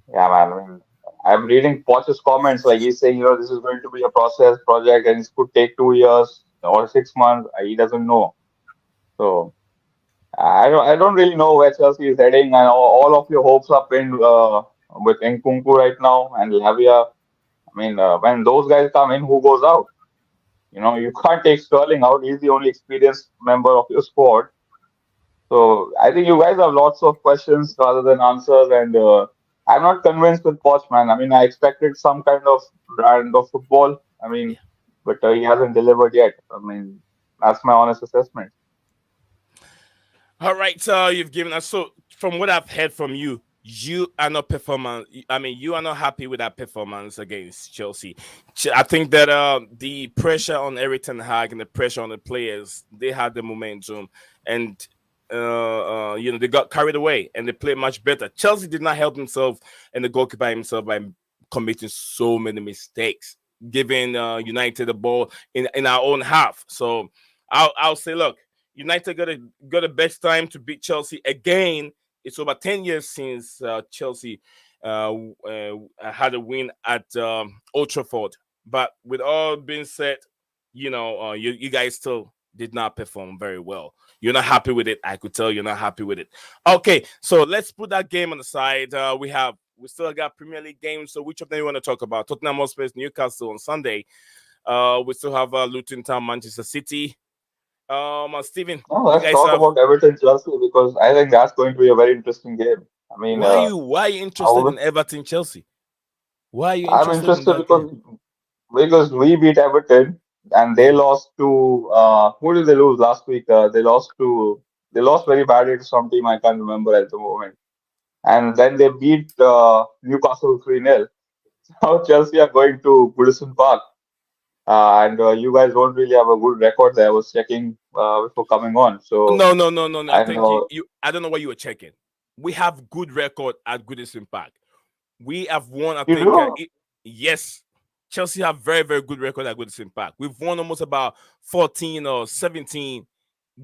D: Yeah, man. I mean, I'm reading Poch's comments like he's saying, this is going to be a process project and it could take 2 years or 6 months. He doesn't know. So I don't really know where Chelsea is heading, and all of your hopes are pinned with Nkunku right now and Lavia. I mean, when those guys come in, who goes out? You can't take Sterling out. He's the only experienced member of your squad. So I think you guys have lots of questions rather than answers, and I'm not convinced with Poch, man. I mean, I expected some kind of brand of football. I mean,
A: Yeah.
D: but he hasn't delivered yet. I mean, that's my honest assessment.
A: All right, so you've given us. So, from what I've heard from you, you are not performance. I mean, you are not happy with that performance against Chelsea. I think that the pressure on Everton Hag and the pressure on the players, they had the momentum, and they got carried away and they played much better. Chelsea did not help himself and the goalkeeper himself by committing so many mistakes, giving United the ball in our own half. So I'll say, look. United got a best time to beat Chelsea again. It's over 10 years since Chelsea had a win at Old Trafford. But with all being said, you guys still did not perform very well. You're not happy with it. I could tell you're not happy with it. Okay, so let's put that game on the side. We still got Premier League games. So which of them you want to talk about? Tottenham Hotspur, Newcastle on Sunday. We still have Luton Town, Manchester City. Steven,
D: Now
A: you
D: let's
A: guys
D: talk
A: have.
D: about Everton Chelsea because I think that's going to be a very interesting game. I mean,
A: Why are you
D: I
A: interested
D: would-
A: in Everton Chelsea? Why are you
D: I'm
A: interested in
D: interested
A: that game?
D: because we beat Everton and they
A: Mhm.
D: lost to who did they lose last week? They lost very badly to some team I can't remember at the moment. And then they beat Newcastle 3-0. Now Chelsea are going to Goodison Park, and you guys don't really have a good record there. I was checking before coming on, so
A: No, no, no, no, no. I
D: I
A: think you,
D: know
A: you. I don't know what you were checking. We have good record at Goodison Park. We have won. I
D: you
A: think.
D: do.
A: Yes, Chelsea have very very good record at Goodison Park. We've won almost about 14 or 17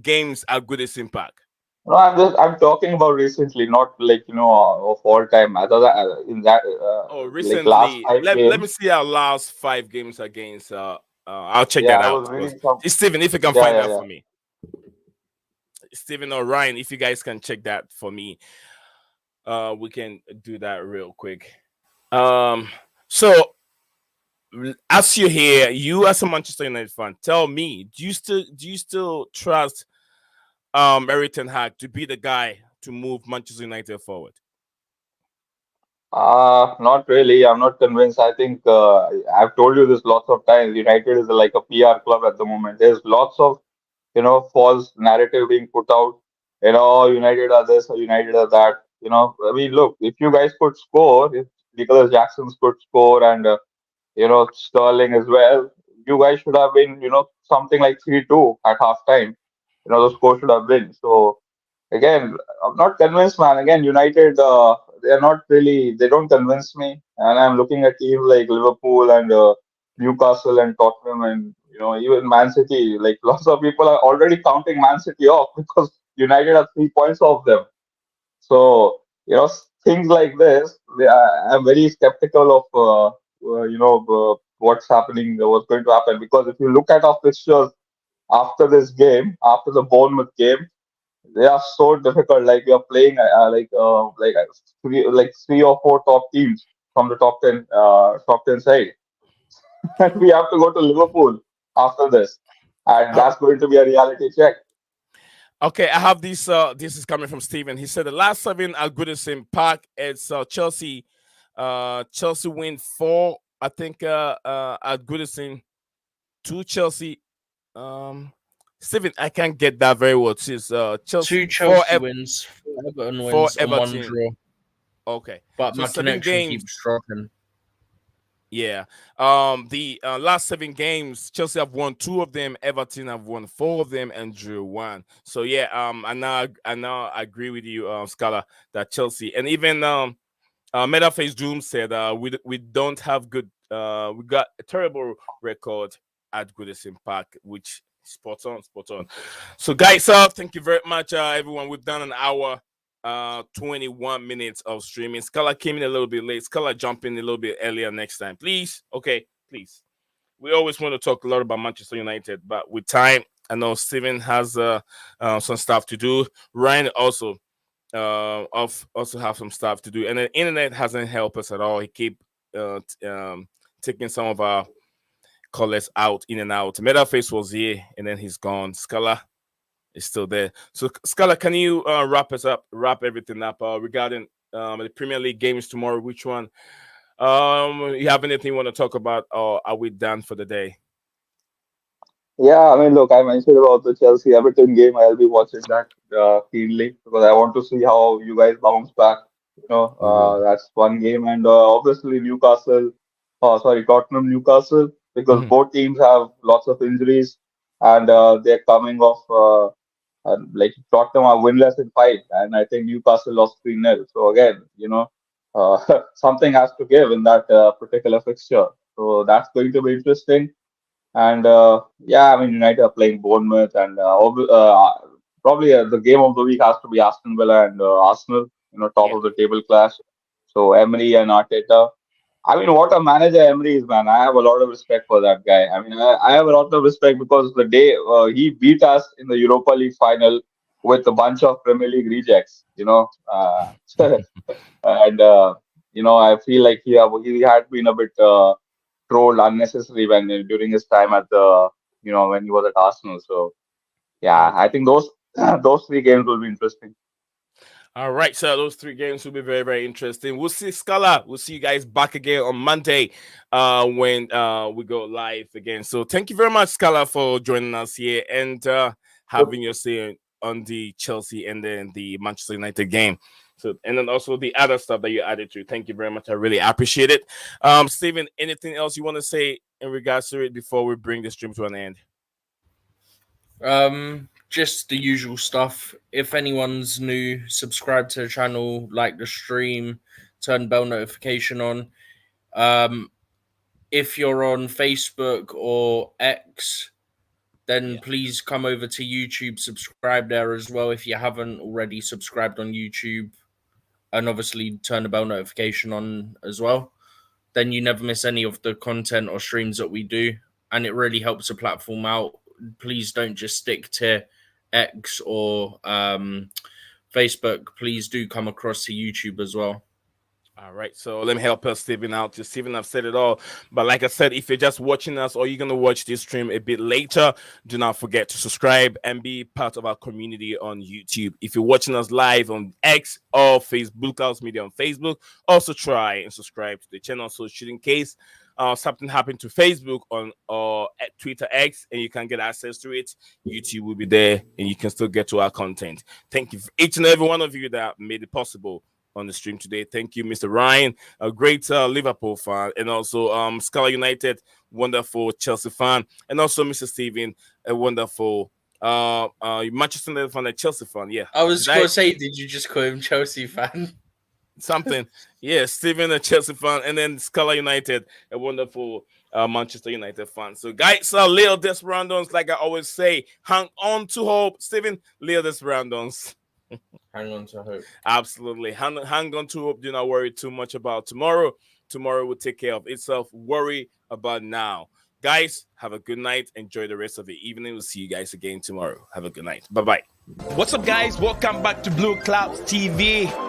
A: games at Goodison Park.
D: No, I'm talking about recently, not like of all time. Other than in that
A: Oh,
D: like last
A: recently,
D: five
A: let me
D: games.
A: see our last 5 games against. I'll check
D: Yeah,
A: that
D: I
A: out.
D: was
A: Because
D: reading some.
A: Steven, if you can
D: Yeah,
A: find
D: yeah,
A: that
D: yeah.
A: for me. Steven or Ryan, if you guys can check that for me, we can do that real quick. Um, so as you hear, you as a Manchester United fan, tell me, do you still trust Eric Ten Hag to be the guy to move Manchester United forward?
D: Not really. I'm not convinced. I think I've told you this lots of times. United is like a PR club at the moment. There's lots of false narrative being put out. United are this or United are that. I mean, look, if you guys could score, if Nicholas Jackson's could score and Sterling as well, you guys should have been something like 3-2 at halftime. The score should have been. So again, I'm not convinced, man. Again, United, they're not really, they don't convince me. And I'm looking at teams like Liverpool and Newcastle and Tottenham and, even Man City. Like lots of people are already counting Man City off because United are 3 points off them. So, things like this, I'm very skeptical of, what's happening, what's going to happen. Because if you look at our fixtures after this game, after the Bournemouth game, they are so difficult. Like we are playing three or four top teams from the top ten side, and we have to go to Liverpool after this, and
A: Uh,
D: that's going to be a reality check.
A: okay, I have this. This is coming from Steven. He said the last 7 at Goodison Park. It's Chelsea. Chelsea win 4. I think at Goodison, 2 Chelsea. Steven, I can't get that very well. It's Chelsea
B: 2 Chelsea wins, 4 Everton
A: 4
B: wins, and 1
A: Everton.
B: draw.
A: Okay,
B: But
A: so
B: my
A: 7
B: connection
A: games.
B: keeps dropping.
A: Yeah. The last 7 games, Chelsea have won 2 of them, Everton have won 4 of them, and drew 1. So yeah, I now agree with you, Scala, that Chelsea and even Metaface Doom said we don't have good we got a terrible record at Goodison Park, which spot on. So guys, thank you very much, everyone. We've done an hour 21 minutes of streaming. Scala came in a little bit late. Scala jump in a little bit earlier next time, please. Okay, please. We always want to talk a lot about Manchester United, but with time, I know Steven has some stuff to do. Ryan also also have some stuff to do, and the internet hasn't helped us at all. He keep taking some of our callers out, in and out. Metaface was here, and then he's gone. Scala is still there. So, Scala, can you wrap everything up regarding the Premier League games tomorrow? Which one? You have anything you want to talk about, or are we done for the day?
D: Yeah, I mean, look, I mentioned about the Chelsea Everton game. I'll be watching that keenly because I want to see how you guys bounce back.
A: We will.
D: That's one game, and obviously Tottenham, Newcastle, because
A: Mhm.
D: both teams have lots of injuries, and they're coming off. Like Tottenham are winless in 5, and I think Newcastle lost 3-0. So again, something has to give in that particular fixture. So that's going to be interesting. And yeah, I mean, United are playing Bournemouth, and probably the game of the week has to be Aston Villa and Arsenal, top
A: Yeah.
D: of the table clash. So Emery and Arteta. I mean, what a manager Emery is, man. I have a lot of respect for that guy. I mean, I have a lot of respect because the day he beat us in the Europa League final with a bunch of Premier League rejects, and I feel like he had been a bit trolled unnecessary during his time at the when he was at Arsenal. So yeah, I
A: Okay.
D: think those those 3 games will be interesting.
A: All right, so those 3 games will be very, very interesting. We'll see Scala. We'll see you guys back again on Monday when we go live again. So thank you very much, Scala, for joining us here and having your say on the Chelsea and then the Manchester United game. So and then also the other stuff that you added to. Thank you very much. I really appreciate it. Steven, anything else you want to say in regards to it before we bring the stream to an end?
B: Just the usual stuff. If anyone's new, subscribe to the channel, like the stream, turn bell notification on. If you're on Facebook or X, then please come over to YouTube, subscribe there as well if you haven't already subscribed on YouTube, and obviously turn the bell notification on as well. Then you never miss any of the content or streams that we do, and it really helps the platform out. Please don't just stick to X or Facebook. Please do come across to YouTube as well.
A: All right, so let me help us, Steven, out. Just Steven, I've said it all. But like I said, if you're just watching us or you're going to watch this stream a bit later, do not forget to subscribe and be part of our community on YouTube. If you're watching us live on X or Facebook, Blueclouds Media on Facebook, also try and subscribe to the channel. So should in case something happened to Facebook or at Twitter X and you can't get access to it, YouTube will be there and you can still get to our content. Thank you for each and every one of you that made it possible on the stream today. Thank you, Mr. Ryan, a great Liverpool fan, and also Scala United, wonderful Chelsea fan, and also Mr. Steven, a wonderful Manchester United fan, a Chelsea fan. Yeah,
B: I was going to say, did you just call him Chelsea fan?
A: Something. Yeah, Steven, a Chelsea fan, and then Scala United, a wonderful Manchester United fan. So, guys, Leo Desperandons, like I always say, hang on to hope. Steven, Leo Desperandons.
B: Hang on to hope.
A: Absolutely. Hang on to hope. Do not worry too much about tomorrow. Tomorrow will take care of itself. Worry about now. Guys, have a good night. Enjoy the rest of the evening. We'll see you guys again tomorrow. Have a good night. Bye-bye. What's up, guys? Welcome back to Blueclouds TV.